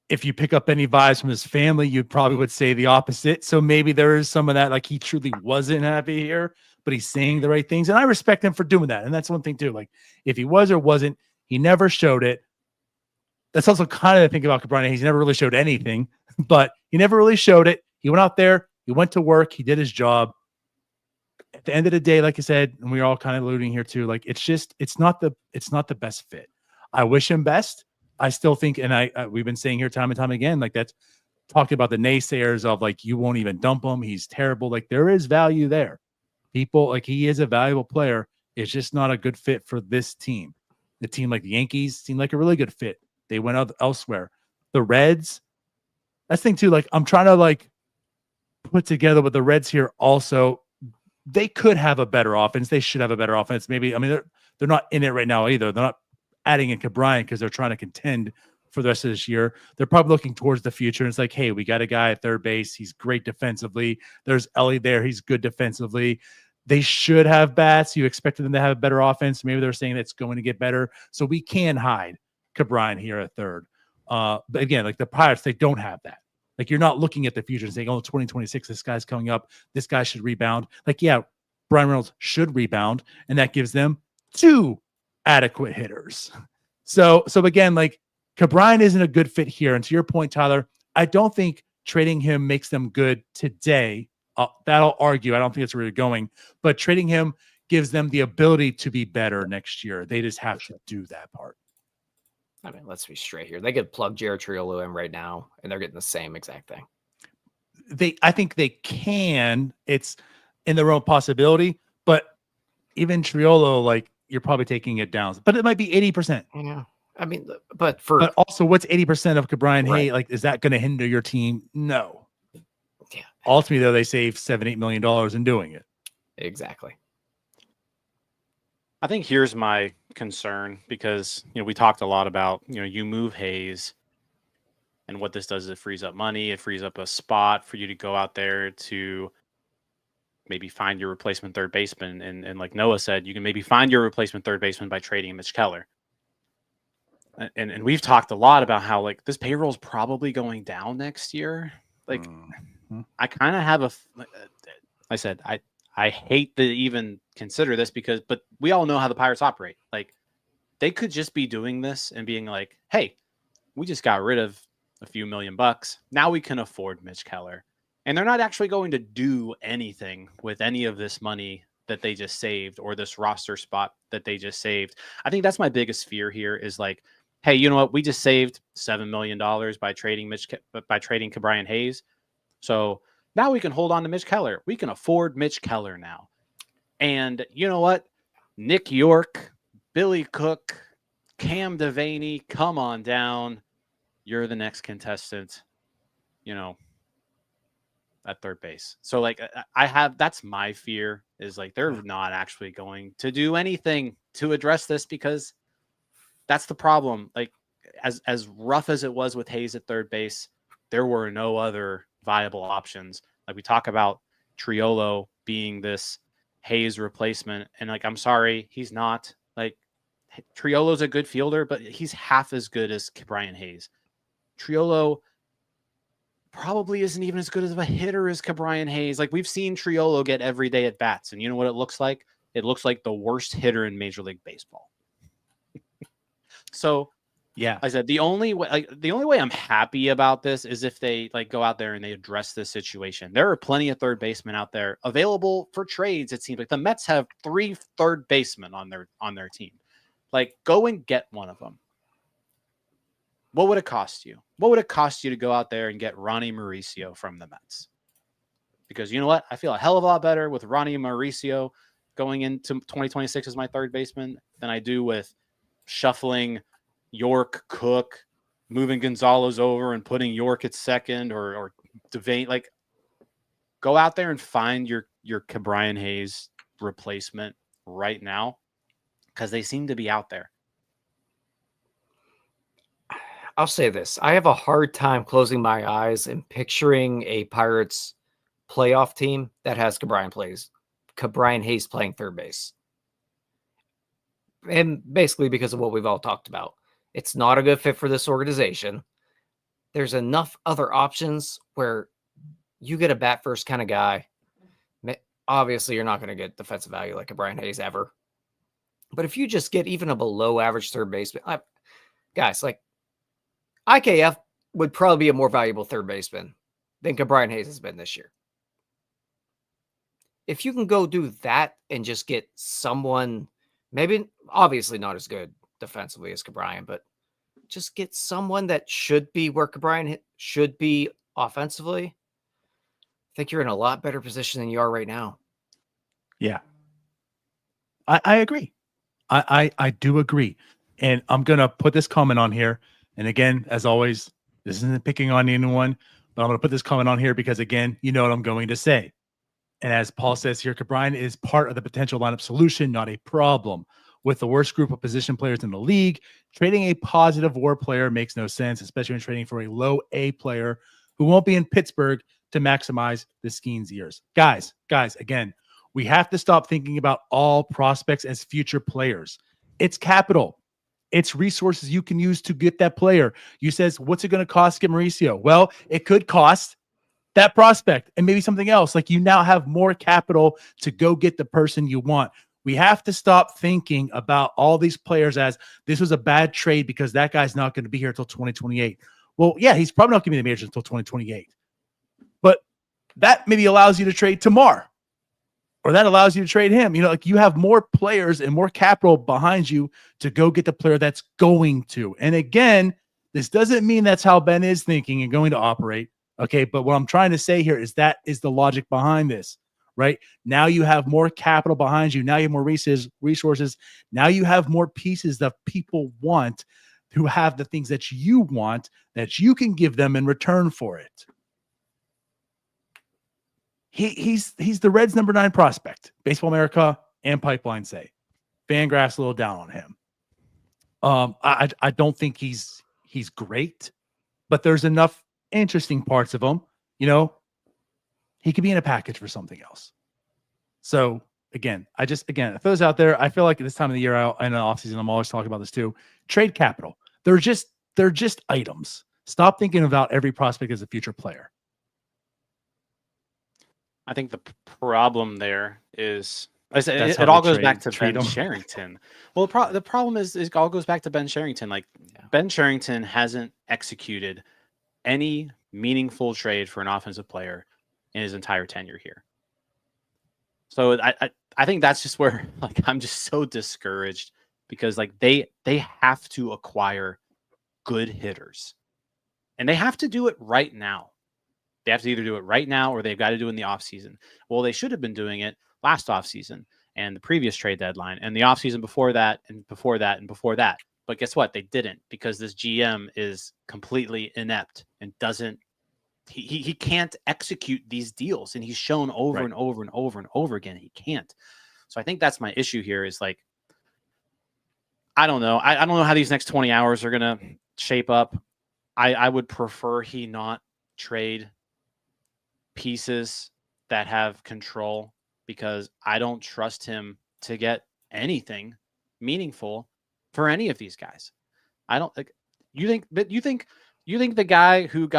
If you pick up any vibes from his family, you probably would say the opposite. So maybe there is some of that, like he truly wasn't happy here, but he's saying the right things. And I respect him for doing that. And that's one thing too. Like if he was or wasn't, he never showed it. That's also kind of the thing about Brian. He's never really showed anything, but he never really showed it. He went out there, he went to work, he did his job. At the end of the day, like I said, and we're all kind of alluding here too, like it's not the best fit. I wish him best. I still think, and we've been saying here time and time again, like that's talking about the naysayers of like, you won't even dump him. He's terrible. Like there is value there. People like he is a valuable player. It's just not a good fit for this team. The team like the Yankees seemed like a really good fit. They went out elsewhere. The Reds, that's the thing too. Like I'm trying to like put together with the Reds here. Also, they could have a better offense. They should have a better offense. Maybe, I mean, they're not in it right now either. They're not adding in Brian because they're trying to contend for the rest of this year. They're probably looking towards the future. And it's like, hey, we got a guy at third base. He's great defensively. There's Ellie there. He's good defensively. They should have bats. You expected them to have a better offense. Maybe they're saying it's going to get better. So we can hide Brian here at third. But again, like the Pirates, they don't have that. Like you're not looking at the future and saying, oh, 2026, this guy's coming up. This guy should rebound. Like, yeah, Brian Reynolds should rebound. And that gives them 2 adequate hitters. So again, like Brian isn't a good fit here. And to your point, Tyler, I don't think trading him makes them good today. That'll argue. I don't think that's where you're going, but trading him gives them the ability to be better next year. They just have to do that part. I mean, let's be straight here. They could plug Jared Triolo in right now, and they're getting the same exact thing. I think they can. It's in their own possibility, but even Triolo, like you're probably taking it down. But it might be 80%. Yeah. I mean, but also, what's 80% of Brian right. Hay? Like, is that going to hinder your team? No. Yeah. Ultimately, though, they save $7-8 million in doing it. Exactly. I think here's my concern because, we talked a lot about, you move Hayes and what this does is it frees up money. It frees up a spot for you to go out there to maybe find your replacement third baseman. And like Noah said, you can maybe find your replacement third baseman by trading Mitch Keller. And we've talked a lot about how like this payroll is probably going down next year. Like I kind of have I said, I hate to even consider this but we all know how the Pirates operate. Like they could just be doing this and being like, hey, we just got rid of a few $1,000,000. Now we can afford Mitch Keller. And they're not actually going to do anything with any of this money that they just saved or this roster spot that they just saved. I think that's my biggest fear here is like, hey, you know what? We just saved $7 million by trading Brian Hayes. So now we can hold on to Mitch Keller. We can afford Mitch Keller now. And you know what? Nick York, Billy Cook, Cam Devaney, come on down. You're the next contestant, at third base. So like that's my fear is like they're not actually going to do anything to address this because that's the problem. Like as rough as it was with Hayes at third base, there were no other viable options. Like we talk about Triolo being this Hayes replacement, and like I'm sorry, he's not. Like Triolo's a good fielder, but he's half as good as Brian Hayes. Triolo probably isn't even as good as a hitter as Brian Hayes. Like we've seen Triolo get every day at bats, and you know what it looks like? It looks like the worst hitter in Major League Baseball. So, yeah, I said the only way I'm happy about this is if they like go out there and they address this situation. There are plenty of third basemen out there available for trades. It seems like the Mets have 3 third basemen on their team. Like, go and get one of them. What would it cost you? What would it cost you to go out there and get Ronnie Mauricio from the Mets? Because you know what? I feel a hell of a lot better with Ronnie Mauricio going into 2026 as my third baseman than I do with shuffling York, Cook, moving Gonzalez over and putting York at second or Devane. Like, go out there and find your Brian Hayes replacement right now because they seem to be out there. I'll say this. I have a hard time closing my eyes and picturing a Pirates playoff team that has Brian Hayes playing third base. And basically because of what we've all talked about. It's not a good fit for this organization. There's enough other options where you get a bat first kind of guy. Obviously, you're not going to get defensive value like a Brian Hayes ever. But if you just get even a below average third baseman, guys, like IKF would probably be a more valuable third baseman than Brian Hayes has been this year. If you can go do that and just get someone, maybe obviously not as good defensively as Brian, but just get someone that should be where Brian should be offensively, I think you're in a lot better position than you are right now. Yeah. I agree. I do agree. And I'm going to put this comment on here. And again, as always, this isn't picking on anyone, but I'm going to put this comment on here because, again, you know what I'm going to say. And as Paul says here, Brian is part of the potential lineup solution, not a problem. With the worst group of position players in the league, trading a positive WAR player makes no sense, especially when trading for a low A player who won't be in Pittsburgh to maximize the Skeens years. Guys, again, we have to stop thinking about all prospects as future players. It's capital. It's resources you can use to get that player. You says, what's it going to cost to get Mauricio? Well, it could cost that prospect and maybe something else. Like, you now have more capital to go get the person you want. We have to stop thinking about all these players as this was a bad trade because that guy's not going to be here until 2028. Well, yeah, he's probably not going to be in the majors until 2028. But that maybe allows you to trade tomorrow, or that allows you to trade him. You know, like, you have more players and more capital behind you to go get the player that's going to. And again, this doesn't mean that's how Ben is thinking and going to operate. Okay, but what I'm trying to say here is that is the logic behind this. Right now, you have more capital behind you. Now you have more resources. Now you have more pieces that people want, who have the things that you want that you can give them in return for it. He's the Reds' number 9 prospect. Baseball America and Pipeline say. Fangraph's a little down on him. I don't think he's great, but there's enough interesting parts of him. You know, he could be in a package for something else. So again, if those out there, I feel like at this time of the year, in the offseason, I'm always talking about this too. Trade capital. They're just items. Stop thinking about every prospect as a future player. I think the problem there is, it all goes back to Ben Cherington. Well, the problem is it all goes back to Ben Cherington. Like, Ben Cherington hasn't executed any meaningful trade for an offensive player in his entire tenure here. So I think that's just where, like, I'm just so discouraged because, like, they have to acquire good hitters, and they have to do it right now. They have to either do it right now or they've got to do it in the offseason. Well, they should have been doing it last offseason. and the previous trade deadline and the offseason before that and before that and before that. But guess what? They didn't, because this GM is completely inept and doesn't he can't execute these deals, and he's shown over and over and over and over again he can't. So I think that's my issue here is like, I don't know. I don't know how these next 20 hours are going to shape up. I would prefer he not trade pieces that have control, because I don't trust him to get anything meaningful for any of these guys. I don't like, you think the guy who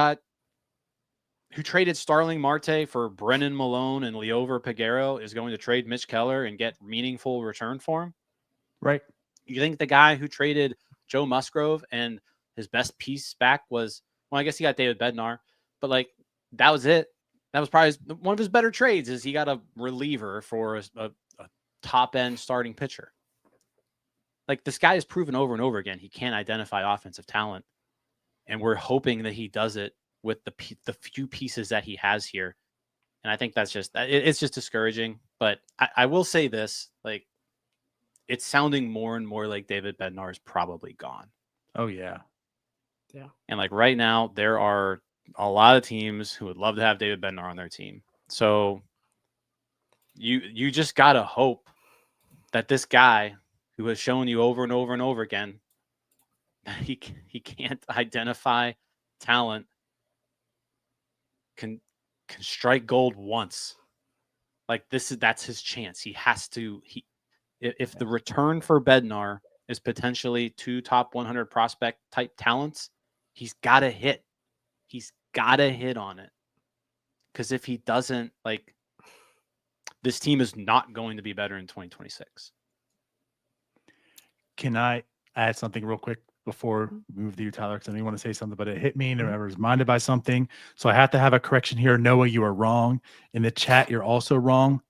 traded Starling Marte for Brennan Malone and Liover Peguero is going to trade Mitch Keller and get meaningful return for him? Right. You think the guy who traded Joe Musgrove and his best piece back was, well, I guess he got David Bednar, but like, that was it. That was probably one of his better trades, is he got a reliever for a top end starting pitcher. Like, this guy has proven over and over again he can't identify offensive talent, and we're hoping that he does it with the few pieces that he has here. And I think that's it's just discouraging. But I will say this, like, it's sounding more and more like David Bednar is probably gone. Oh yeah. Yeah. And like right now, there are a lot of teams who would love to have David Bednar on their team. So you just gotta hope that this guy who has shown you over and over and over again that he can't identify talent can strike gold once. Like, that's his chance. He has to. If the return for Bednar is potentially 2 top 100 prospect type talents, he's got to hit. He's got to hit on it. Because if he doesn't, like, this team is not going to be better in 2026. Can I add something real quick before we move to you, Tyler? Because I know you want to say something, but it hit me and I was reminded by something. So I have to have a correction here. Noah, you are wrong. In the chat, you're also wrong.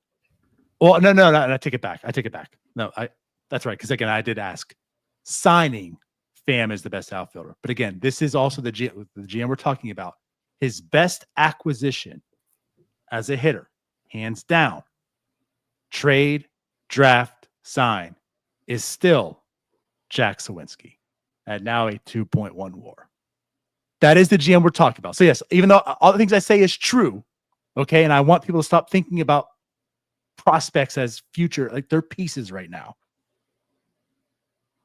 Well, no, I take it back. No, that's right. Because again, I did ask. Signing Pham is the best outfielder. But again, this is also the GM we're talking about. His best acquisition as a hitter, hands down, trade, draft, sign, is still Jack Sawinski at now a 2.1 WAR. That is the GM we're talking about. So yes, even though all the things I say is true, okay, and I want people to stop thinking about prospects as future, like they're pieces right now.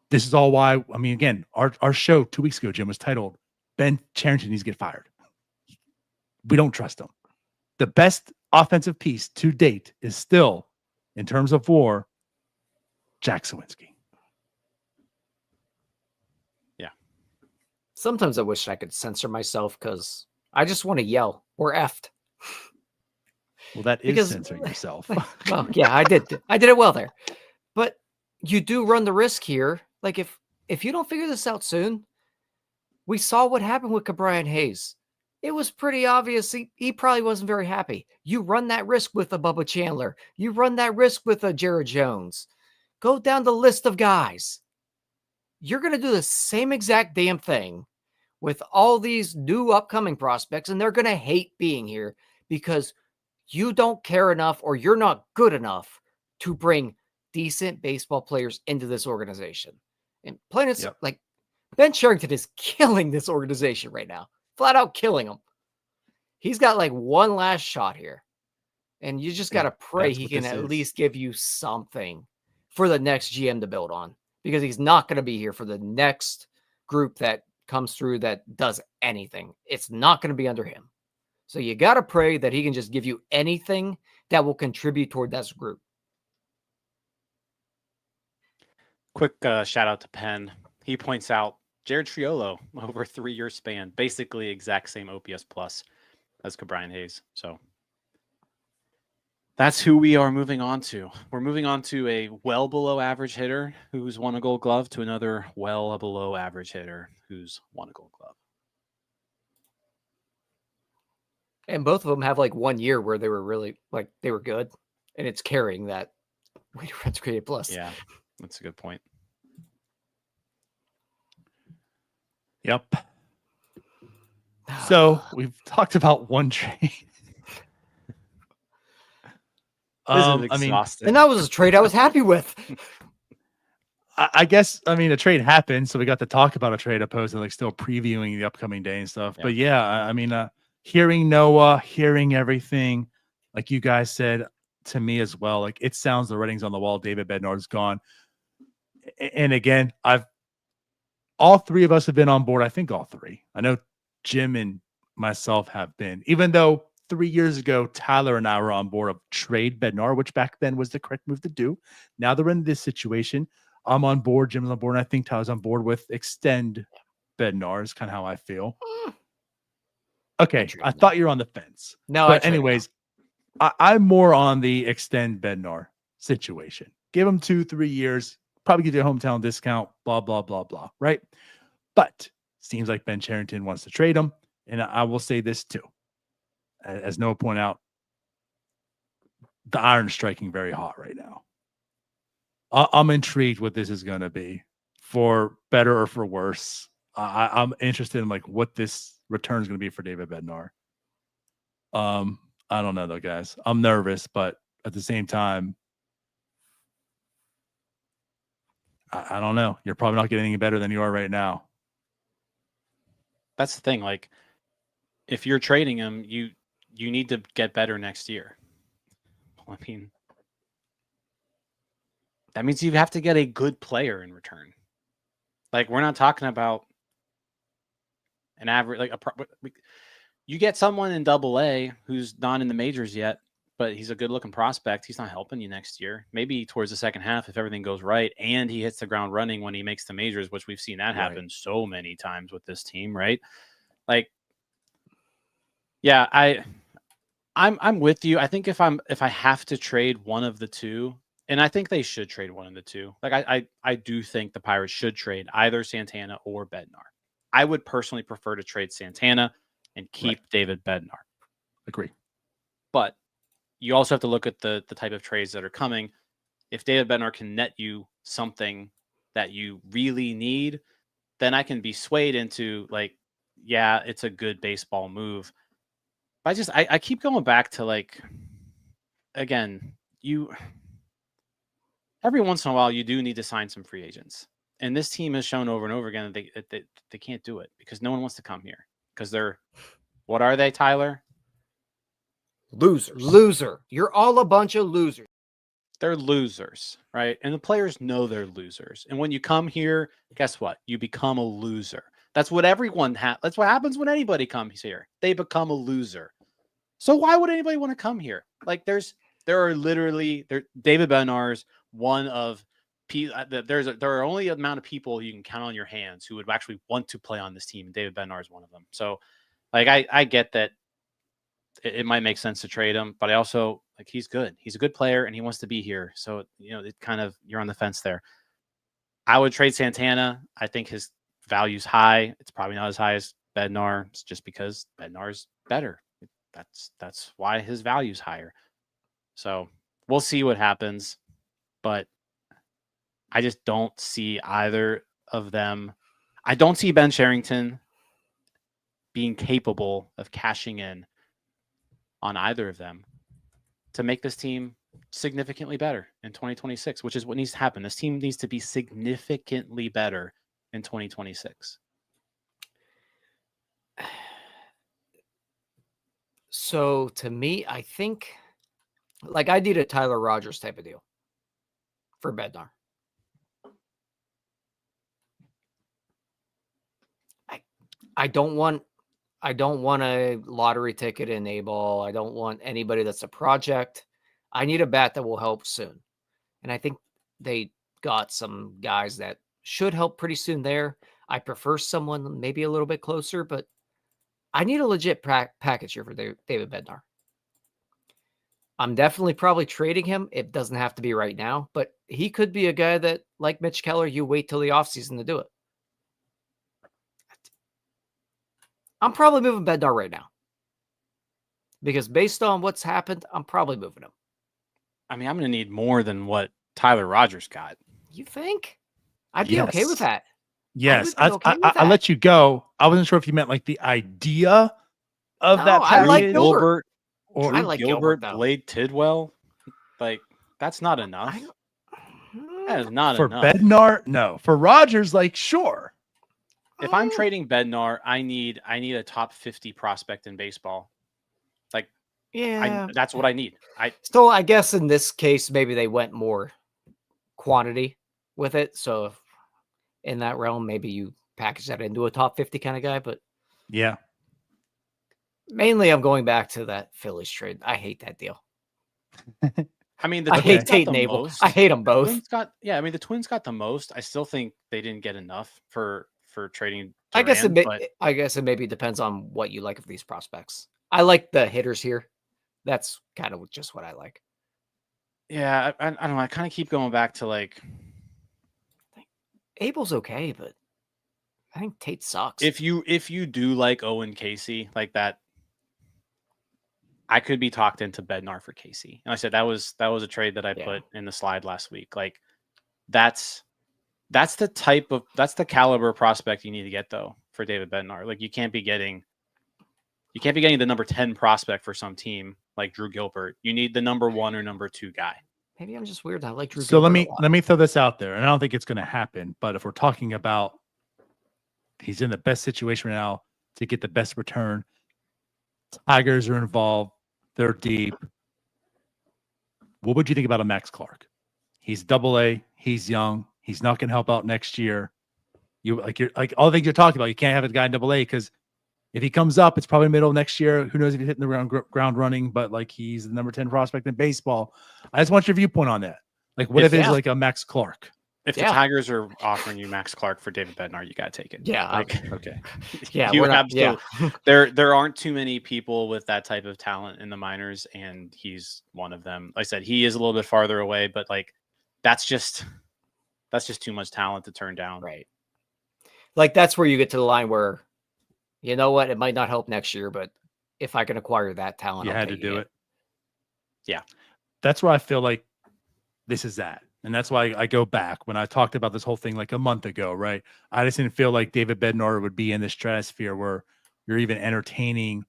This is all why, I mean, again, our show 2 weeks ago, Jim, was titled Ben Cherington Needs to Get Fired. We don't trust him. The best offensive piece to date is still, in terms of WAR, Jack Sawinski. Yeah. Sometimes I wish I could censor myself because I just want to yell, "We're effed." Well, that is censoring yourself. Well, yeah, I did it well there. But you do run the risk here. Like, if you don't figure this out soon, we saw what happened with Ke'Bryan Hayes. It was pretty obvious he probably wasn't very happy. You run that risk with a Bubba Chandler. You run that risk with a Jared Jones. Go down the list of guys. You're going to do the same exact damn thing with all these new upcoming prospects, and they're going to hate being here because you don't care enough or you're not good enough to bring decent baseball players into this organization. And plain and like, Ben Cherington is killing this organization right now. Flat out killing them. He's got like one last shot here. And you just got to pray he can at least give you something for the next GM to build on, because he's not going to be here for the next group that comes through that does anything. It's not going to be under him. So you got to pray that he can just give you anything that will contribute toward that group. Quick shout out to Penn. He points out Jared Triolo over a 3-year span, basically exact same OPS plus as Ke'Bryan Hayes. So that's who we are moving on to. We're moving on to a well below average hitter who's won a Gold Glove to another well below average hitter who's won a Gold Glove. And both of them have like 1 year where they were really like they were good, and it's carrying that weighted runs created plus. Yeah, that's a good point. Yep. So we've talked about one trade. This is I mean, exhausting. And that was a trade I was happy with. I guess a trade happened, so we got to talk about a trade opposed to like still previewing the upcoming day and stuff. Yeah. But yeah, hearing Noah, hearing everything, like you guys said to me as well, like it sounds the writing's on the wall. David Bednar's gone, and again, all three of us have been on board. I think all three. I know Jim and myself have been, even though 3 years ago Tyler and I were on board of trade Bednar, which back then was the correct move to do. Now they're in this situation. I'm on board. Jim's on board. And I think Tyler's on board with extend Bednar is kind of how I feel. Okay. I thought you were on the fence. No, but anyways, I'm more on the extend Bednar situation. Give him 2-3 years, probably give you a hometown discount, blah, blah, blah, blah. Right. But seems like Ben Cherington wants to trade him. And I will say this too. As Noah pointed out, the iron's striking very hot right now. I'm intrigued what this is going to be, for better or for worse. I'm interested in like what this return is going to be for David Bednar. I don't know though, guys. I'm nervous, but at the same time, I don't know. You're probably not getting any better than you are right now. That's the thing. Like, if you're trading him, you need to get better next year. I mean, that means you have to get a good player in return. Like, we're not talking about an average, like you get someone in AA who's not in the majors yet, but he's a good looking prospect. He's not helping you next year. Maybe towards the second half, if everything goes right and he hits the ground running when he makes the majors, which we've seen that happen so many times with this team, right? Like, yeah, I'm with you. I think if I have to trade one of the two, and I think they should trade one of the two. Like I do think the Pirates should trade either Santana or Bednar. I would personally prefer to trade Santana and keep David Bednar. Agree. But you also have to look at the type of trades that are coming. If David Bednar can net you something that you really need, then I can be swayed into like, yeah, it's a good baseball move. But I keep going back to like, again, every once in a while you do need to sign some free agents. And this team has shown over and over again that they can't do it because no one wants to come here because what are they, Tyler? Loser. You're all a bunch of losers. They're losers, right? And the players know they're losers. And when you come here, guess what? You become a loser. That's what everyone that's what happens when anybody comes here. They become a loser. So why would anybody want to come here? Like there are David Bednar's one of there are only an amount of people you can count on your hands who would actually want to play on this team, and David Bednar is one of them. So like I get that it might make sense to trade him, but I also like he's good. He's a good player and he wants to be here. So, it kind of, you're on the fence there. I would trade Santana. I think his value's high. It's probably not as high as Bednar. It's just because Bednar's better. That's why his value's higher. So we'll see what happens, but I just don't see either of them. I don't see Ben Cherington being capable of cashing in on either of them to make this team significantly better in 2026, which is what needs to happen. This team needs to be significantly better in 2026. So to me, I think like I need a Tyler Rogers type of deal for Bednar. I don't want a lottery ticket in A-ball. I don't want anybody that's a project. I need a bat that will help soon. And I think they got some guys that should help pretty soon there. I prefer someone maybe a little bit closer, but I need a legit package here for David Bednar. I'm definitely probably trading him. It doesn't have to be right now, but he could be a guy that, like Mitch Keller, you wait till the offseason to do it. I'm probably moving Bednar right now. Because based on what's happened, I'm probably moving him. I mean, I'm going to need more than what Tyler Rogers got. You think? I'd be okay with that. Yes. I let you go. I wasn't sure if you meant like the idea of that package. I like Gilbert. I like Gilbert, Blade Tidwell. Like, that's not enough. That is not For enough. Bednar, no. For Rogers, like, sure. If I'm trading Bednar, I need a top 50 prospect in baseball. Like, Yeah. that's what I need. So I guess in this case, maybe they went more quantity with it. So if in that realm, maybe you package that into a top 50 kind of guy. But Yeah. mainly I'm going back to that Phillies trade. I hate that deal. I mean, I hate Twins got Tate the and Abel. most. I hate them both. The Twins got the most. I still think they didn't get enough for trading. I guess Duran, I guess it maybe depends on what you like of these prospects. I like the hitters here. That's kind of just what I like. Yeah, I don't know. I kind of keep going back to like Abel's okay, but I think Tate sucks. if you do like Owen Casey like that, I could be talked into Bednar for Casey. And I said that was a trade that I put in the slide last week. Like that's the caliber prospect you need to get though for David Bednar. Like you can't be getting the number 10 prospect for some team like Drew Gilbert. You need the number 1 or number 2 guy. Maybe I'm just weird. I like Drew. So Gilbert let me throw this out there, and I don't think it's going to happen. But if we're talking about he's in the best situation right now to get the best return, Tigers are involved. They're deep. What would you think about a Max Clark? He's AA. He's young. He's not going to help out next year. You're all the things you're talking about. You can't have a guy in AA because if he comes up, it's probably middle of next year. Who knows if he's hitting the ground running? But like he's the number 10 prospect in baseball. I just want your viewpoint on that. Like what if it's like a Max Clark? If the Tigers are offering you Max Clark for David Bednar, you got to take it. Yeah. Like, okay. Yeah. You there aren't too many people with that type of talent in the minors, and he's one of them. Like I said, he is a little bit farther away, but like that's just too much talent to turn down. Right. Like that's where you get to the line where, you know what, it might not help next year, but if I can acquire that talent, You I'll had to take do it. Yeah. That's where I feel like this is that. And that's why I go back when I talked about this whole thing like a month ago, right? I just didn't feel like David Bednar would be in the stratosphere where you're even entertaining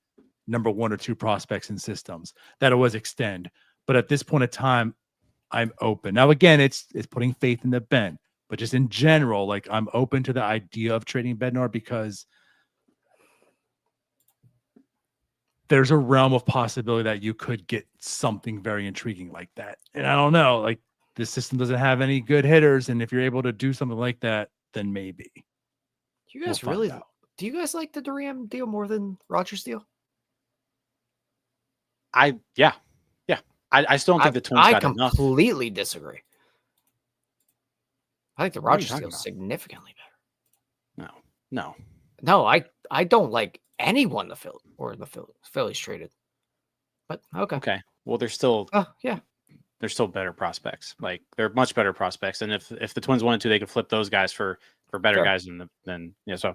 number 1 or 2 prospects in systems that it was extend. But at this point in time, I'm open. Now, again, it's putting faith in the Ben, but just in general, like I'm open to the idea of trading Bednar because there's a realm of possibility that you could get something very intriguing like that. And I don't know, like this system doesn't have any good hitters. And if you're able to do something like that, then maybe. Do you guys do you guys like the Duran deal more than Rogers deal? I still don't think the Twins got enough. I completely disagree. I think the Rogers deal is significantly better. No, I don't like anyone the Phillies traded. But okay. Well, they're still yeah. They're still better prospects. Like they're much better prospects. And if the Twins wanted to, they could flip those guys for better guys than so.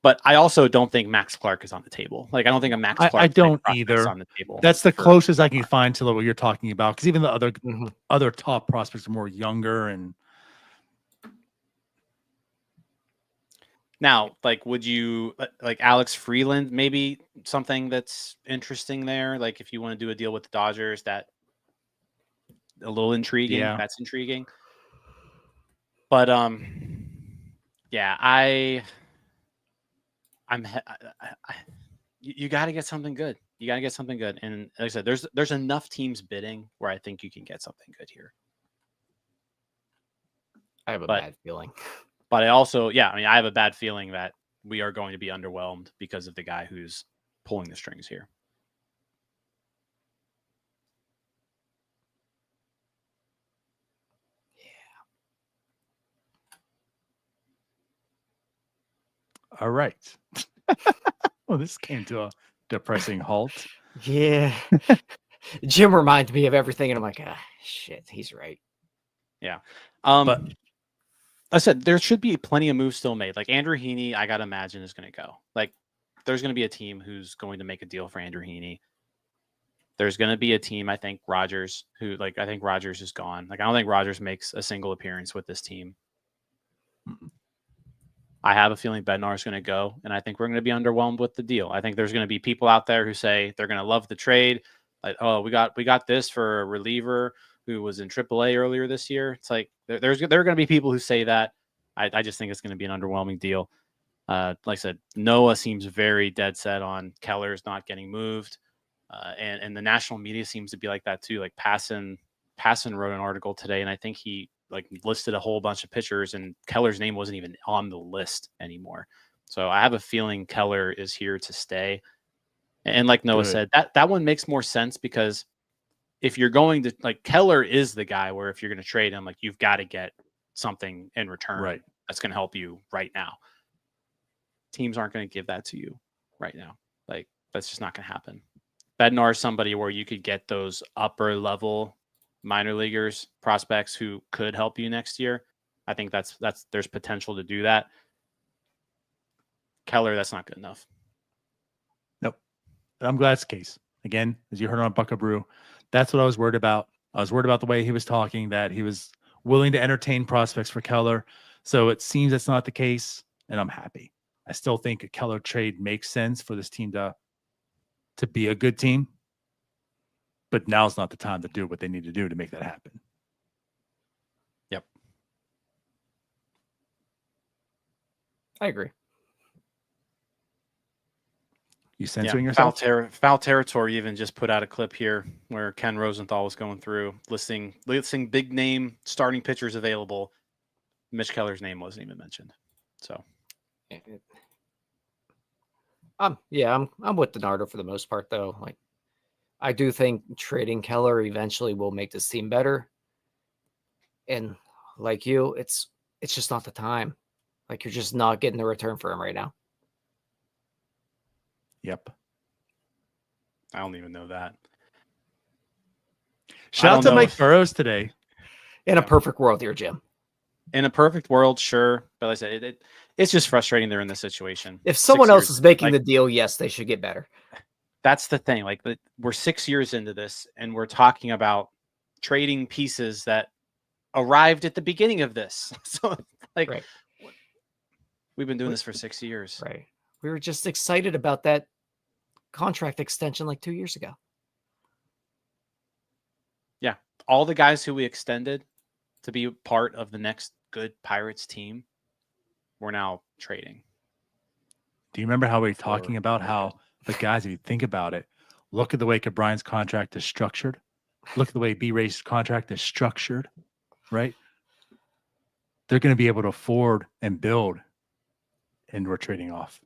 But I also don't think Max Clark is on the table. Like I don't think a Max Clark I don't either. on the table. That's the closest I can find to what you're talking about. Because even the other top prospects are more younger and now, like, would you like Alex Freeland? Maybe something that's interesting there. Like, if you want to do a deal with the Dodgers, that a little intriguing. Yeah. That's intriguing. But you got to get something good. You got to get something good. And like I said, there's enough teams bidding where I think you can get something good here. I have a bad feeling. But I also, I have a bad feeling that we are going to be underwhelmed because of the guy who's pulling the strings here. Yeah. All right. Well, this came to a depressing halt. Yeah. Jim reminds me of everything, and I'm like, shit, he's right. Yeah. But I said there should be plenty of moves still made. Like Andrew Heaney, I gotta imagine is going to go. Like there's going to be a team who's going to make a deal for Andrew Heaney. There's going to be a team, I think Rogers, I think Rogers is gone. Like I don't think Rogers makes a single appearance with this team. I have a feeling Bednar is going to go, and I think we're going to be underwhelmed with the deal. I think there's going to be people out there who say they're going to love the trade, Like, oh, we got this for a reliever who was in AAA earlier this year. It's like there are going to be people who say that. I just think it's going to be an underwhelming deal. Like I said, Noah seems very dead set on Keller's not getting moved, and the national media seems to be like that too. Like Passan wrote an article today, and I think he like listed a whole bunch of pitchers, and Keller's name wasn't even on the list anymore. So I have a feeling Keller is here to stay. And like Noah said, that one makes more sense because if you're going to like Keller is the guy where if you're going to trade him, like you've got to get something in return that's going to help you right now. Teams aren't going to give that to you right now. Like that's just not going to happen. Bednar is somebody where you could get those upper level minor leaguers prospects who could help you next year. I think that's there's potential to do that. Keller, that's not good enough. Nope. I'm glad it's the case. Again, as you heard on Buckabrew, that's what I was worried about. I was worried about the way he was talking, that he was willing to entertain prospects for Keller. So it seems that's not the case, and I'm happy. I still think a Keller trade makes sense for this team to be a good team, but now's not the time to do what they need to do to make that happen. Yep. I agree. You censoring yourself? Foul Territory even just put out a clip here where Ken Rosenthal was going through listing big name starting pitchers available. Mitch Keller's name wasn't even mentioned. So, yeah, I'm with Donardo for the most part, though. Like, I do think trading Keller eventually will make this team better. And like you, it's just not the time. Like, you're just not getting the return for him right now. Yep. I don't even know that. Shout out to Mike Burrows today. In a perfect world here, Jim. In a perfect world, sure. But like I said, it's just frustrating they're in this situation. If someone else is making the deal, yes, they should get better. That's the thing. Like, we're 6 years into this, and we're talking about trading pieces that arrived at the beginning of this. So, like, we've been doing this for 6 years. Right. We were just excited about that contract extension like 2 years ago. Yeah. All the guys who we extended to be part of the next good Pirates team, we're now trading. Do you remember how we were talking about how the guys, if you think about it, look at the way Cabrine's contract is structured. Look at the way B-Ray's contract is structured, right? They're going to be able to afford and build, and we're trading off.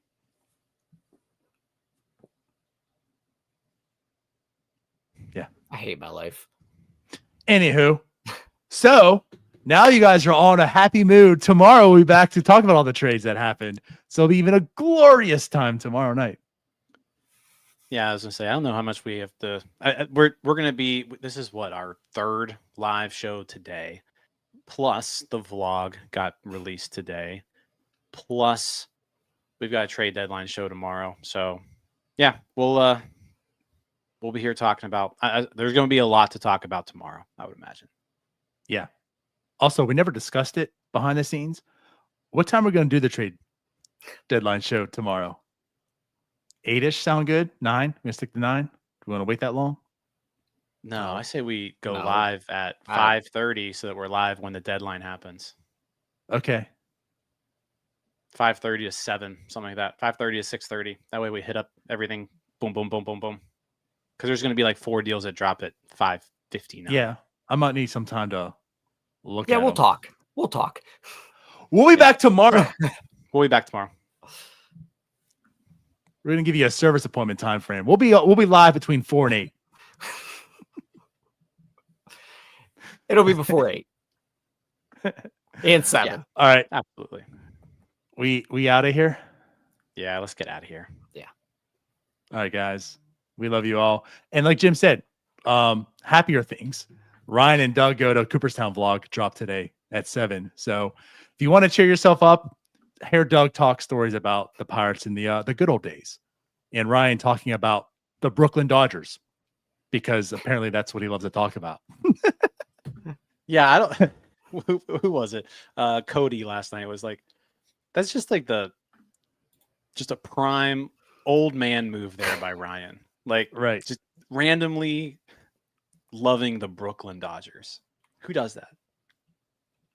Yeah. I hate my life. Anywho, so now you guys are all in a happy mood. Tomorrow we'll be back to talk about all the trades that happened. So it'll be even a glorious time tomorrow night. Yeah, I was gonna say, I don't know how much we have to. We're gonna be. This is what our third live show today, plus the vlog got released today, plus we've got a trade deadline show tomorrow. So, yeah, we'll be here talking about. There's gonna be a lot to talk about tomorrow, I would imagine. Yeah. Also, we never discussed it behind the scenes. What time are we going to do the trade deadline show tomorrow? 8-ish sound good? 9? We're going to stick to 9? Do we want to wait that long? No, I say we go live at 5:30 so that we're live when the deadline happens. Okay. 5:30 to 7, something like that. 5:30 to 6:30. That way we hit up everything. Boom, boom, boom, boom, boom. Because there's going to be like 4 deals that drop at 5:50 now. Yeah. I might need some time to look at Yeah, we'll them. talk. We'll talk. We'll be back tomorrow. We'll be back tomorrow. We're going to give you a service appointment time frame. We'll be live between 4 and 8. It'll be before 8 and 7. Yeah, all right. Absolutely. We out of here? Yeah, let's get out of here. Yeah. All right, guys. We love you all. And like Jim said, happier things. Ryan and Doug go to Cooperstown vlog drop today at 7. So if you want to cheer yourself up, hear Doug talk stories about the Pirates in the good old days, and Ryan talking about the Brooklyn Dodgers, because apparently that's what he loves to talk about. Yeah, I don't. Who was it? Cody last night was like, that's just like just a prime old man move there by Ryan. Like, Right. Just randomly loving the Brooklyn Dodgers. Who does that?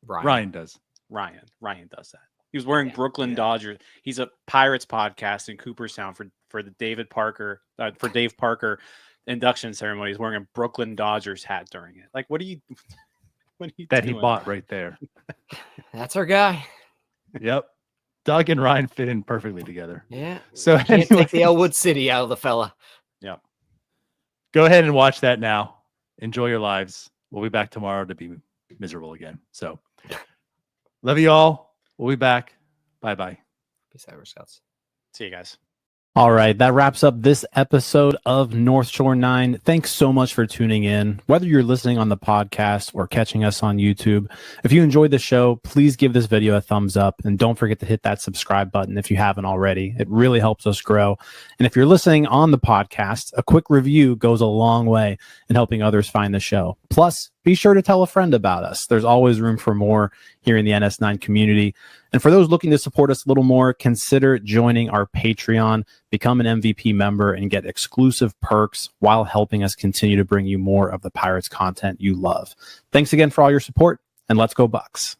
Ryan does. Ryan does that. He was wearing Brooklyn Dodgers. He's a Pirates podcast in Cooperstown for the Dave Parker induction ceremony. He's wearing a Brooklyn Dodgers hat during it. Like, what are you that doing? He bought right there? That's our guy. Yep. Doug and Ryan fit in perfectly together. Yeah. So Can't take the Elwood City out of the fella. Yeah. Go ahead and watch that now. Enjoy your lives. We'll be back tomorrow to be miserable again. So love you all. We'll be back. Bye-bye. Peace out, Scouts. See you guys. All right, that wraps up this episode of North Shore 9. Thanks so much for tuning in. Whether you're listening on the podcast or catching us on YouTube, if you enjoyed the show, please give this video a thumbs up and don't forget to hit that subscribe button if you haven't already. It really helps us grow. And if you're listening on the podcast, a quick review goes a long way in helping others find the show. Plus, be sure to tell a friend about us. There's always room for more here in the NS9 community. And for those looking to support us a little more, consider joining our Patreon, become an MVP member, and get exclusive perks while helping us continue to bring you more of the Pirates content you love. Thanks again for all your support, and let's go Bucks.